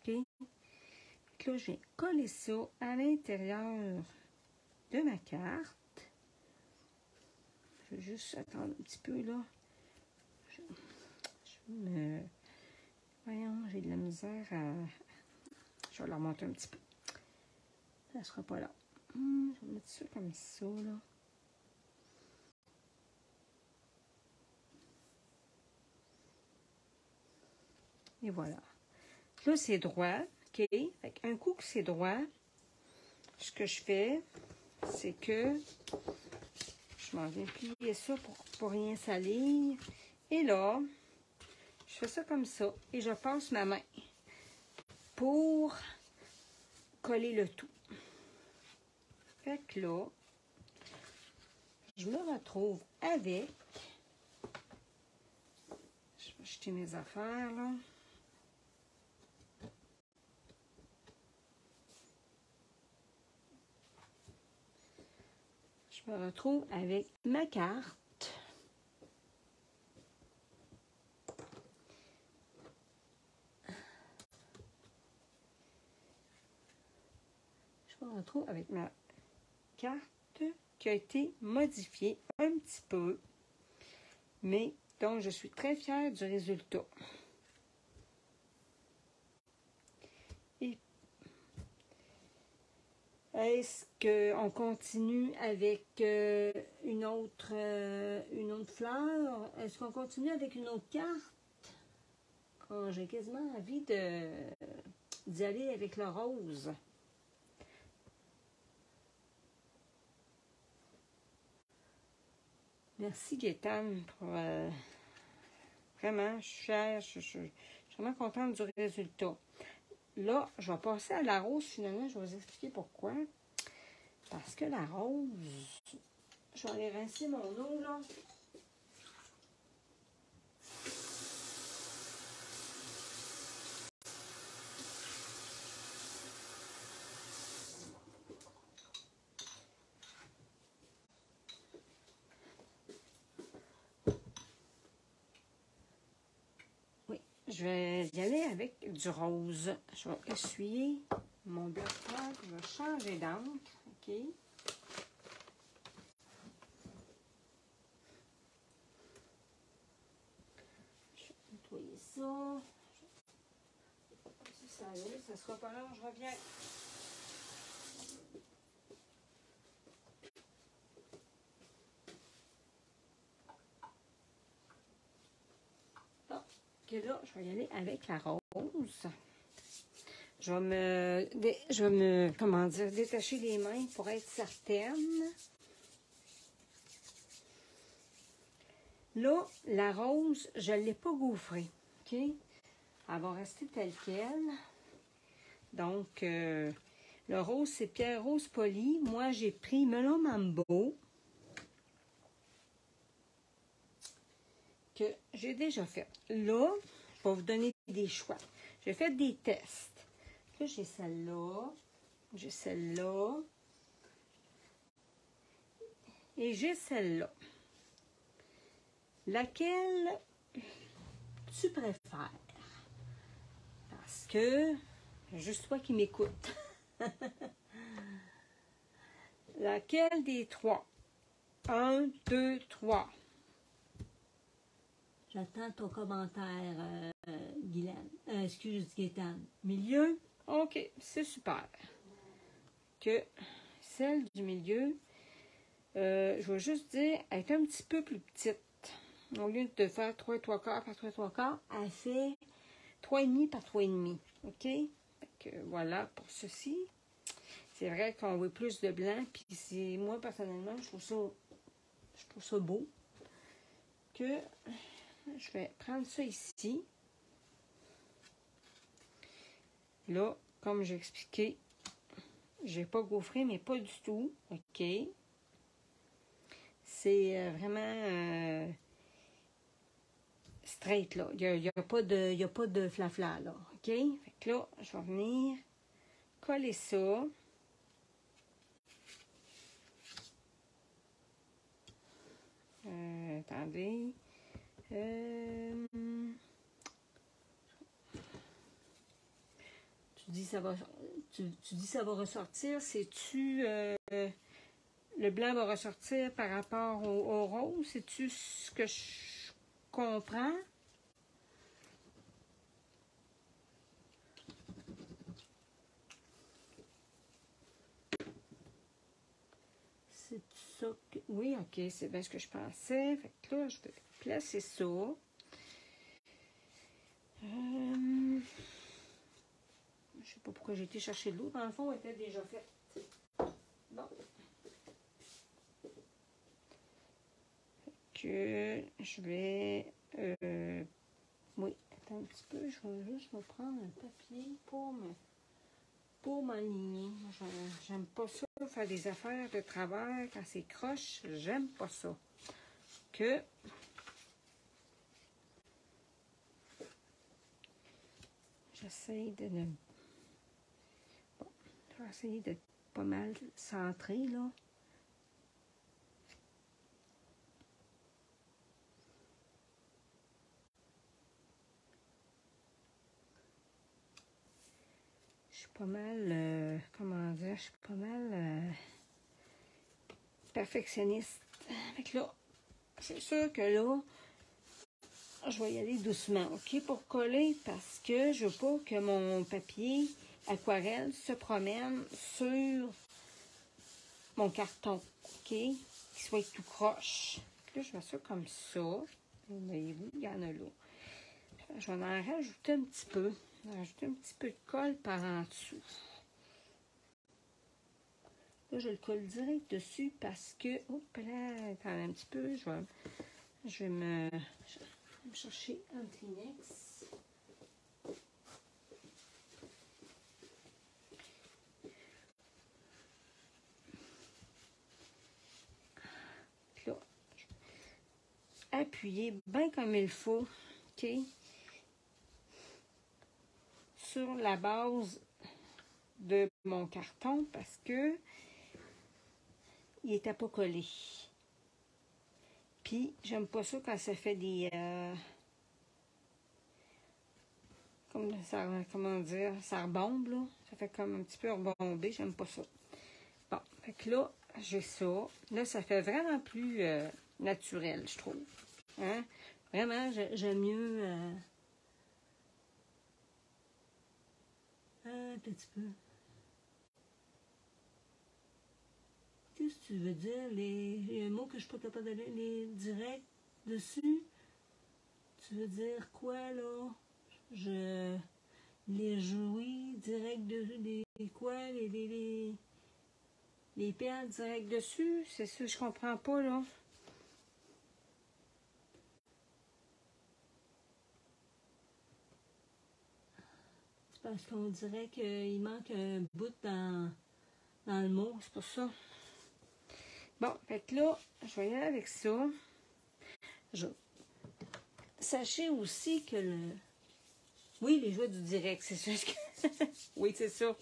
OK? Donc là, je viens coller ça à l'intérieur de ma carte. Je vais juste attendre un petit peu, là. Voyons, j'ai de la misère à... Je vais la remonter un petit peu. Ça sera pas là. Je vais mettre ça comme ça, là. Et voilà. Là, c'est droit. OK? Fait qu'un coup que c'est droit, ce que je fais, c'est que je m'en viens plier ça pour rien salir. Et là, je fais ça comme ça. Et je passe ma main pour coller le tout. Fait que là, je me retrouve avec... Je vais acheter mes affaires, là. Je me retrouve avec ma carte. Je me retrouve avec ma carte qui a été modifiée un petit peu, mais donc je suis très fière du résultat. Et est-ce qu'on continue avec une autre fleur? Est-ce qu'on continue avec une autre carte? Oh, j'ai quasiment envie d'y aller avec le rose. Merci Gaétane pour vraiment, je suis fière, je suis vraiment contente du résultat. Là, je vais passer à la rose finalement, je vais vous expliquer pourquoi. Parce que la rose, je vais aller rincer mon eau là. Je vais y aller avec du rose. Je vais essuyer mon bloc-notes. Je vais changer d'encre. OK. Je vais nettoyer ça. Si ça allait, ça sera pas long, je reviens. OK, là, je vais y aller avec la rose. Je vais me, comment dire, détacher les mains pour être certaine. Là, la rose, je ne l'ai pas gaufrée. OK? Elle va rester telle qu'elle. Donc, le rose, c'est Pierre Rose Poli. Moi, j'ai pris Melon Mambo. Que j'ai déjà fait. Là, je vais vous donner des choix. J'ai fait des tests. Là, j'ai celle-là. J'ai celle-là. Et j'ai celle-là. Laquelle tu préfères? Parce que, juste toi qui m'écoutes. Laquelle des trois? 1, 2, 3. J'attends ton commentaire, Guylaine. Excuse, Gaétane. Milieu? OK, c'est super. Que celle du milieu, je vais juste dire, elle est un petit peu plus petite. Au lieu de faire 3 3/4 par 3 3/4, elle fait 3,5 par 3,5. OK? Donc, voilà pour ceci. C'est vrai qu'on veut plus de blanc, puis moi, personnellement, je trouve ça beau. Que je vais prendre ça ici. Là, comme j'ai expliqué, j'ai pas gaufré, mais pas du tout. OK? C'est vraiment straight, là. Il n'y a pas de flafla, là. OK? Fait que là, je vais venir coller ça. Attendez. Tu dis ça va ressortir. C'est-tu le blanc va ressortir par rapport au rose? C'est-tu ce que je comprends? C'est ça que... Oui, OK, c'est bien ce que je pensais. Fait que là, je vais placer ça. Je sais pas pourquoi j'ai été chercher de l'eau. Dans le fond, elle était déjà faite. Bon. Que je vais... oui, attends un petit peu. Je vais juste me prendre un papier pour me pour m'aligner. J'aime pas ça, faire des affaires de travers quand c'est croche. J'aime pas ça. Que j'essaie de ne... Bon, je vais essayer d'être pas mal centré, là. Je suis pas mal, comment dire, je suis pas mal perfectionniste. Fait que là, c'est sûr que là, je vais y aller doucement, OK, pour coller, parce que je veux pas que mon papier aquarelle se promène sur mon carton, OK, qu'il soit tout croche. Là, je mets ça comme ça. Voyez-vous, il y en a là. Je vais en rajouter un petit peu. Rajouter un petit peu de colle par en dessous. Là, je le colle direct dessus parce que... Hop là, attendez un petit peu. Je vais me chercher un Kleenex. Là, appuyez bien comme il faut, OK, sur la base de mon carton parce que il n'était pas collé. Puis, j'aime pas ça quand ça fait des... comme ça, comment dire, ça rebombe, là. Ça fait comme un petit peu rebombé, j'aime pas ça. Bon, fait que là, j'ai ça. Là, ça fait vraiment plus naturel, je trouve. Hein? Vraiment, j'aime mieux... un petit peu. Qu'est-ce que tu veux dire? Les mots que je suis pas capable d'aller les directs dessus? Tu veux dire quoi, là? Les jouis direct de quoi? Les perles direct dessus? C'est ça, je comprends pas, là. C'est parce qu'on dirait qu'il manque un bout dans le mot, c'est pour ça. Bon, fait que là, je vais y aller avec ça. Sachez aussi que le... Oui, les jouets du direct, c'est ça. Oui, c'est ça.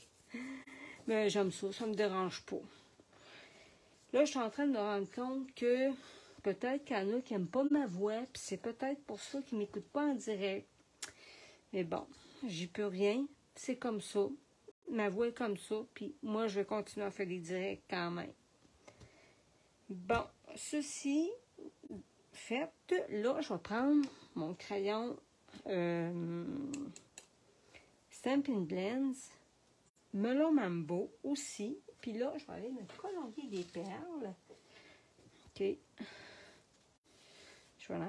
Mais j'aime ça, ça me dérange pas. Là, je suis en train de me rendre compte que peut-être qu'il y en a qui n'aiment pas ma voix, puis c'est peut-être pour ça qu'ils ne m'écoutent pas en direct. Mais bon, j'y peux rien. C'est comme ça. Ma voix est comme ça, puis moi, je vais continuer à faire des directs quand même. Bon, ceci fait, là, je vais prendre mon crayon Stampin' Blends, Melon Mambo aussi. Puis là, je vais aller me colorier des perles. OK. Je vais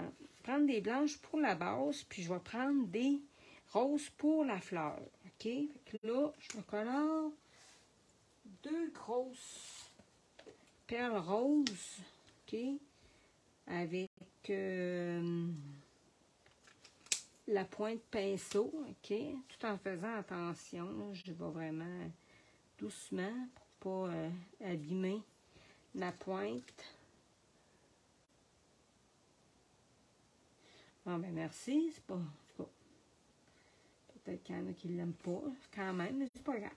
prendre des blanches pour la base, puis je vais prendre des roses pour la fleur. OK. Fait que là, je me colore 2 grosses perles roses. OK. Avec la pointe pinceau, OK, tout en faisant attention, là, je vais vraiment doucement pour pas abîmer la pointe. Bon, ben merci, c'est pas... Peut-être qu'il y en a qui ne l'aiment pas, quand même, mais c'est pas grave.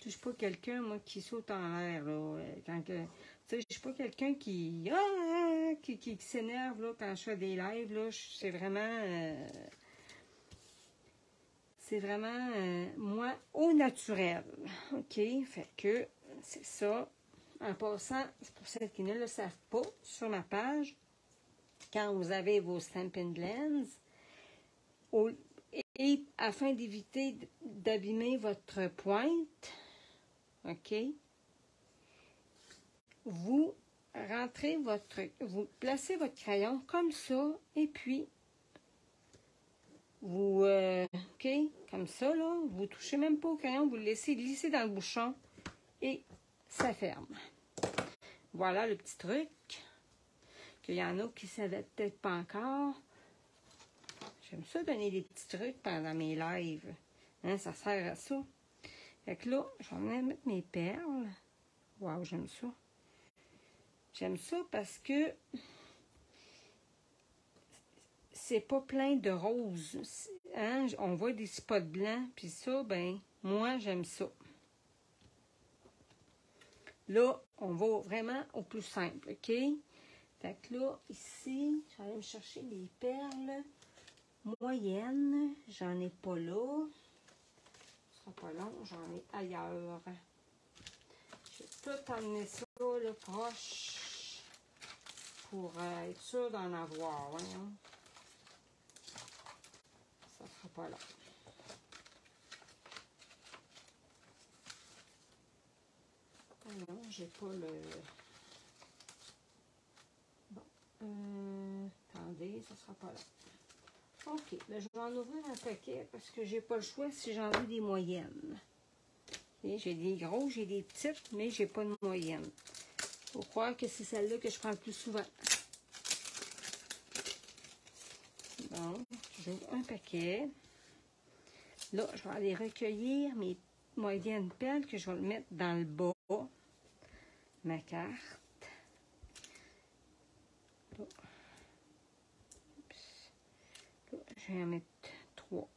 Je suis pas quelqu'un, moi, qui saute en l'air, là, quand que... Tu sais, je suis pas quelqu'un qui s'énerve, là, quand je fais des lives, là, c'est vraiment... moi, au naturel, OK? Fait que, c'est ça. En passant, c'est pour celles qui ne le savent pas, sur ma page, quand vous avez vos Stampin' Blends, et afin d'éviter d'abîmer votre pointe, OK? Vous placez votre crayon comme ça, et puis, vous, OK, comme ça, là, vous touchez même pas au crayon, vous le laissez glisser dans le bouchon, et ça ferme. Voilà le petit truc. qu'il y en a qui ne savaient peut-être pas encore. J'aime ça donner des petits trucs pendant mes lives. Hein, ça sert à ça. Fait que là, je vais venir mettre mes perles. Wow, j'aime ça. J'aime ça parce que c'est pas plein de roses. Hein? On voit des spots blancs, puis ça, ben, moi, j'aime ça. Là, on va vraiment au plus simple, OK? Fait que là, ici, je vais aller me chercher les perles moyennes. J'en ai pas là. Ce sera pas long, j'en ai ailleurs. Je vais tout emmener ça, là, proche, pour être sûr d'en avoir, voyons. Ça sera pas long. Ah non, j'ai pas le... Bon, attendez, ça sera pas long. OK, ben, je vais en ouvrir un paquet parce que j'ai pas le choix si j'en veux des moyennes. J'ai des gros, j'ai des petites, mais j'ai pas de moyenne. Faut croire que c'est celle-là que je prends le plus souvent. Bon, j'ouvre un paquet. Là, je vais aller recueillir mes moyennes perles que je vais le mettre dans le bas. Ma carte. Là. Là, je vais en mettre 3.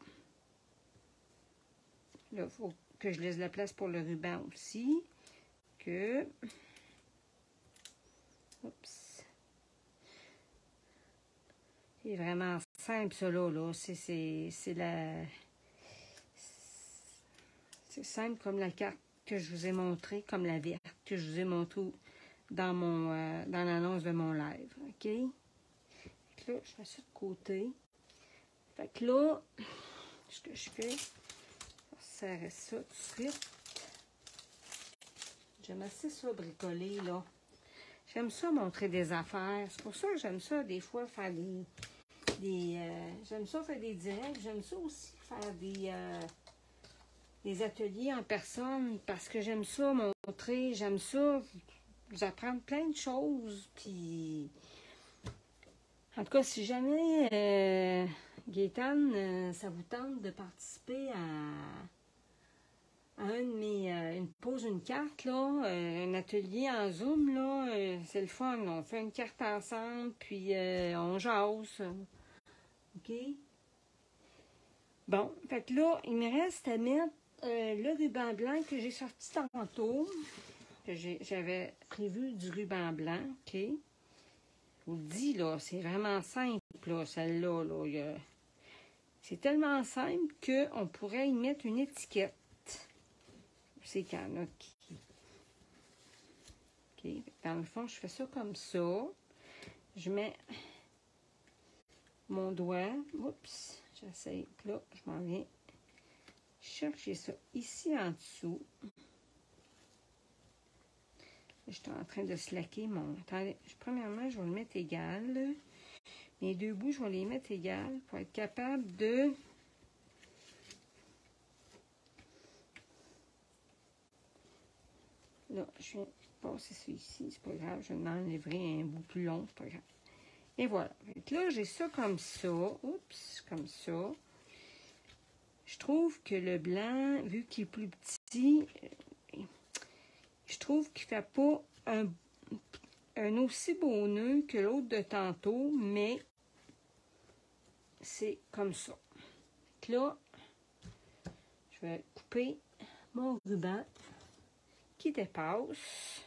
Là, il faut que je laisse la place pour le ruban aussi. Que... Oups. C'est vraiment simple, ça, là. C'est la... C'est simple comme la carte que je vous ai montrée, comme la verte que je vous ai montrée dans dans l'annonce de mon live. OK? Fait que là, je mets ça de côté. Fait que là, ce que je fais, je serre ça tout de suite. J'aime assez ça bricoler, là. J'aime ça montrer des affaires. C'est pour ça que j'aime ça, des fois, faire j'aime ça faire des directs. J'aime ça aussi faire des ateliers en personne parce que j'aime ça montrer. J'aime ça vous apprendre plein de choses. Puis, en tout cas, si jamais, Gaétane, ça vous tente de participer à un de mes... une pose une carte, là, un atelier en Zoom, là, c'est le fun. On fait une carte ensemble, puis on jase. OK? Bon, fait que là, il me reste à mettre le ruban blanc que j'ai sorti tantôt. Que j'avais prévu du ruban blanc, OK? Je vous le dis, là, c'est vraiment simple, là, celle-là, là. C'est tellement simple qu'on pourrait y mettre une étiquette. C'est qu'il y en a qui... OK? Dans le fond, je fais ça comme ça. Je mets mon doigt. Oups! J'essaie. Là, je m'en viens chercher ça ici en dessous. Je suis en train de slacker mon... Attendez, premièrement, je vais le mettre égal. Mes deux bouts, je vais les mettre égal pour être capable de... Là, je viens passer ça ici, c'est pas grave, je m'enlèverai un bout plus long, c'est pas grave. Et voilà. Donc là, j'ai ça comme ça. Oups, comme ça. Je trouve que le blanc, vu qu'il est plus petit, je trouve qu'il ne fait pas un aussi beau nœud que l'autre de tantôt, mais c'est comme ça. Donc là, je vais couper mon ruban qui dépasse.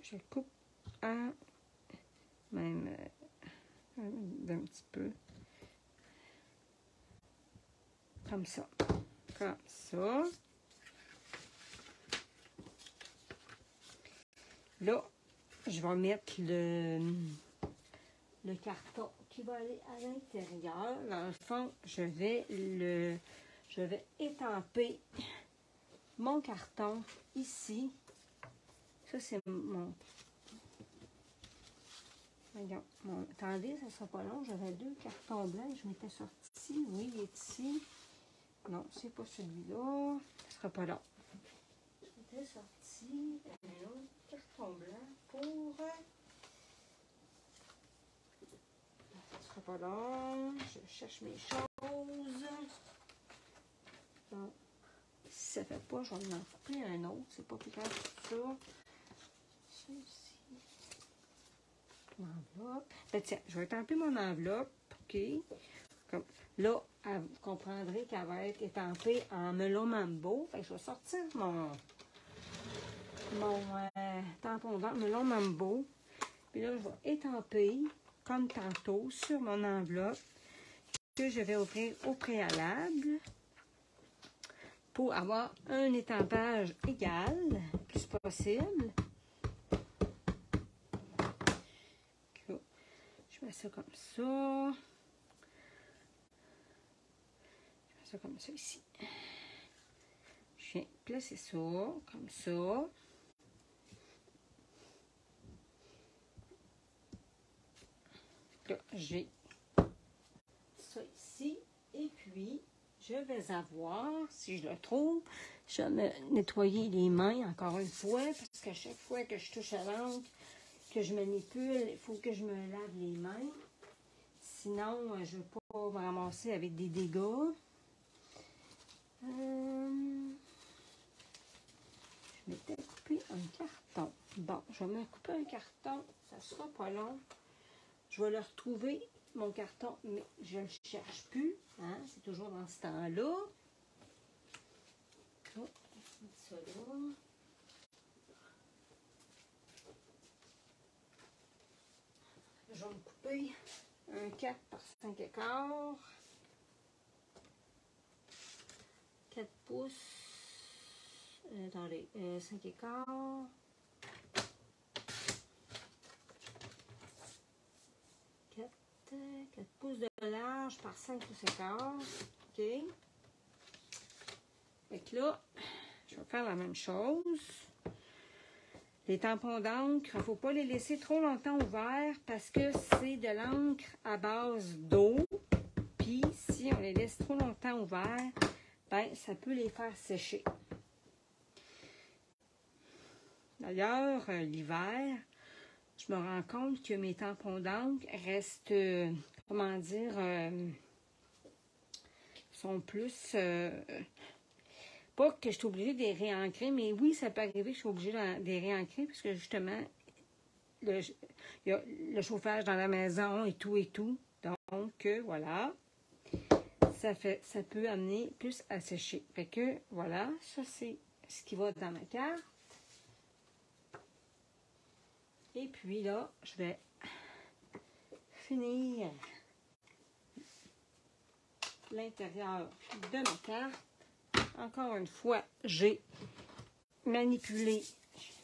Je le coupe en même d'un petit peu comme ça. Comme ça. Là, je vais mettre le carton qui va aller à l'intérieur. Dans le fond, je vais étamper mon carton ici. Ça, c'est mon... Regarde, attendez, ça ne sera pas long. J'avais 2 cartons blancs. Je m'étais sorti. Oui, il est ici. Non, c'est pas celui-là. Ça ne sera pas long. Je m'étais sorti. ici un autre carton blanc pour... Ça ne sera pas long. Je cherche mes choses. Bon. Si ça ne fait pas, je vais en couper un autre. C'est pas plus grave que ça. Ça ici. L'enveloppe. Ben tiens, je vais étamper mon enveloppe. OK. Comme, là, vous comprendrez qu'elle va être étampée en melon mambo. Fait que je vais sortir mon tampon vert melon mambo. Puis là, je vais étamper, comme tantôt, sur mon enveloppe que je vais ouvrir au préalable pour avoir un étampage égal, le plus possible. Je mets ça comme ça. Je mets ça comme ça ici. Je viens placer ça comme ça. Là, j'ai ça ici. Et puis, je vais avoir, si je le trouve, je vais me nettoyer les mains encore une fois, parce qu'à chaque fois que je touche à l'encre, que je manipule, il faut que je me lave les mains. Sinon, je ne veux pas me ramasser avec des dégâts. Je m'étais coupé un carton. Bon, je vais me couper un carton. Ça ne sera pas long. Je vais le retrouver, mon carton, mais je ne le cherche plus. Hein? C'est toujours dans ce temps-là. Oh, je vais mettre ça là. Je vais me couper un 4 par 5 écarts. 4 pouces. Attendez, 5 écarts. 4 pouces de large par 5 pouces écarts. OK. Fait que là, je vais faire la même chose. Les tampons d'encre, il ne faut pas les laisser trop longtemps ouverts parce que c'est de l'encre à base d'eau. Puis, si on les laisse trop longtemps ouverts, ben, ça peut les faire sécher. D'ailleurs, l'hiver, je me rends compte que mes tampons d'encre restent, comment dire, sont plus... pas que je suis obligée de les réancrer, mais oui, ça peut arriver que je suis obligée de les réancrer parce que justement, il y a le chauffage dans la maison et tout et tout. Donc, voilà, ça peut amener plus à sécher. Fait que, voilà, ça c'est ce qui va dans ma carte. Et puis là, je vais finir l'intérieur de ma carte. Encore une fois, j'ai manipulé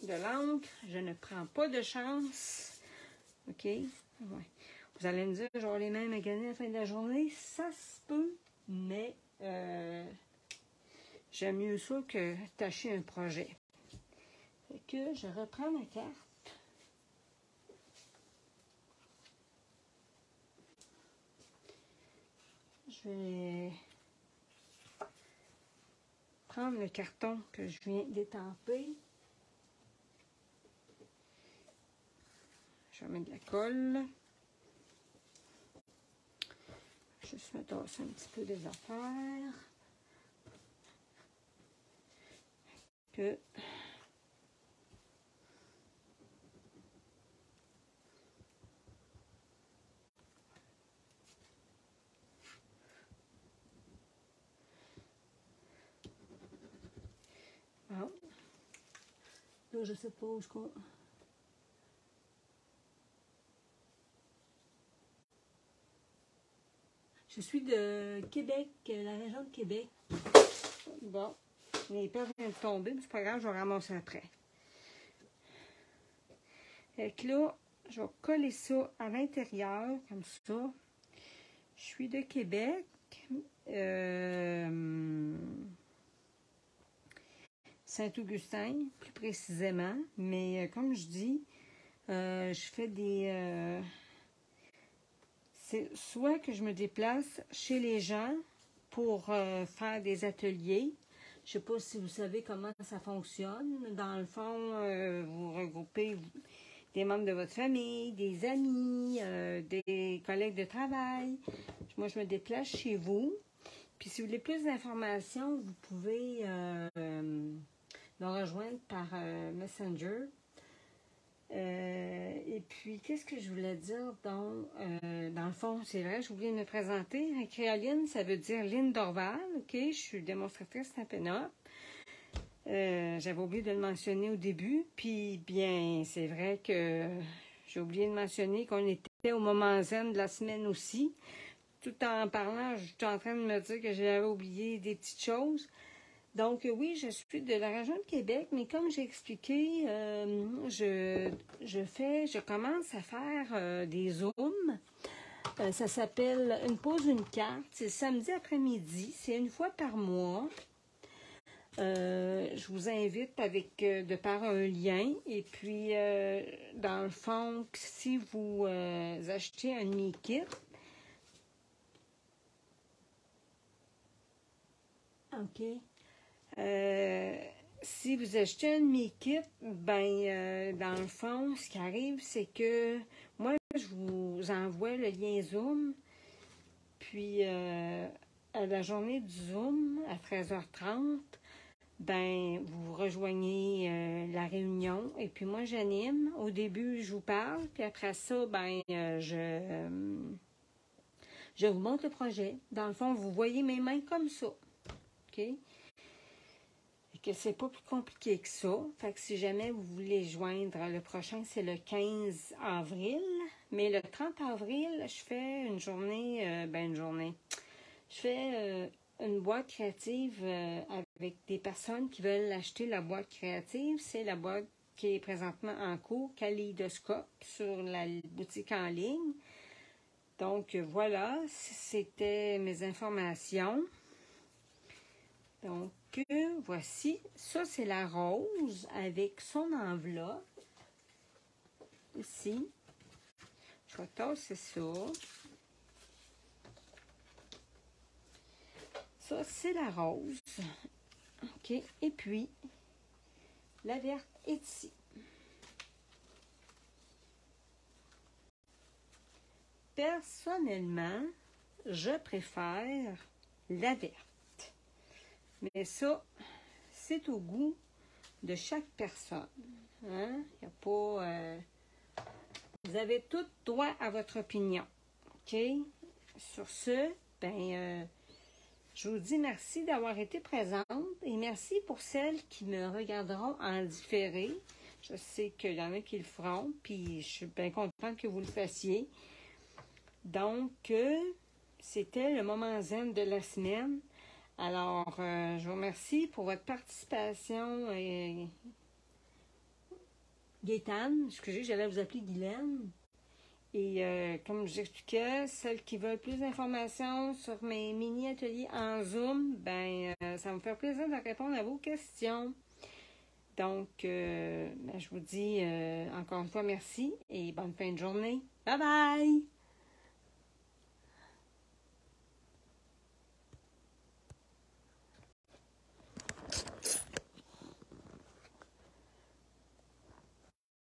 de l'encre. Je ne prends pas de chance. OK? Ouais. Vous allez me dire, j'aurai les mains maganées à la fin de la journée. Ça se peut, mais j'aime mieux ça que tâcher un projet. Fait que je reprends ma carte. Je vais prendre le carton que je viens d'étamper. Je vais mettre de la colle. Juste me tasser un petit peu des affaires. Que bon. Là, je sais pas où je compte. Je suis de Québec, la région de Québec. Bon, mes perles viennent de tomber, mais c'est pas grave, je vais ramasser après. Fait que là, je vais coller ça à l'intérieur, comme ça. Je suis de Québec. Saint-Augustin, plus précisément. Mais comme je dis, je fais des... c'est soit que je me déplace chez les gens pour faire des ateliers. Je ne sais pas si vous savez comment ça fonctionne. Dans le fond, vous regroupez des membres de votre famille, des amis, des collègues de travail. Moi, je me déplace chez vous. Puis si vous voulez plus d'informations, vous pouvez me rejoindre par Messenger. Et puis, qu'est-ce que je voulais dire? Donc, dans le fond, c'est vrai, j'ai oublié de me présenter. Créoline, ça veut dire Lynn Dorval. OK, je suis démonstratrice Snap-N-Up. J'avais oublié de le mentionner au début. Puis, bien, c'est vrai que j'ai oublié de mentionner qu'on était au moment zen de la semaine aussi. Tout en parlant, je suis en train de me dire que j'avais oublié des petites choses. Donc, oui, je suis de la région de Québec, mais comme j'ai expliqué, je commence à faire des Zooms. Ça s'appelle Une pause, une carte. C'est samedi après-midi. C'est une fois par mois. Je vous invite avec de par un lien. Et puis, dans le fond, si vous achetez un demi-kit, OK. Si vous achetez un demi-kit, dans le fond, ce qui arrive, c'est que moi, je vous envoie le lien Zoom, puis à la journée du Zoom, à 13h30, vous rejoignez la réunion, et puis moi, j'anime. Au début, je vous parle, puis après ça, je vous montre le projet. Dans le fond, vous voyez mes mains comme ça. OK? Que c'est pas plus compliqué que ça. Fait que si jamais vous voulez joindre, le prochain, c'est le 15 avril. Mais le 30 avril, je fais une journée, Je fais une boîte créative avec des personnes qui veulent acheter la boîte créative. C'est la boîte qui est présentement en cours, Kaléidoscope, sur la boutique en ligne. Donc, voilà, c'était mes informations. Donc, voici, ça c'est la rose avec son enveloppe. Ici, je vais tasser ça. Ça, c'est la rose. OK, et puis, la verte est ici. Personnellement, je préfère la verte. Mais ça, c'est au goût de chaque personne. Hein? Y a pas, vous avez tout droit à votre opinion. OK? Sur ce, je vous dis merci d'avoir été présente et merci pour celles qui me regarderont en différé. Je sais qu'il y en a qui le feront, puis je suis bien contente que vous le fassiez. Donc, c'était le moment zen de la semaine. Alors, je vous remercie pour votre participation. Gaétane, excusez, j'allais vous appeler Guylaine. Et comme je vous expliquais, celles qui veulent plus d'informations sur mes mini-ateliers en Zoom, ça me fait plaisir de répondre à vos questions. Donc, je vous dis encore une fois merci et bonne fin de journée. Bye bye!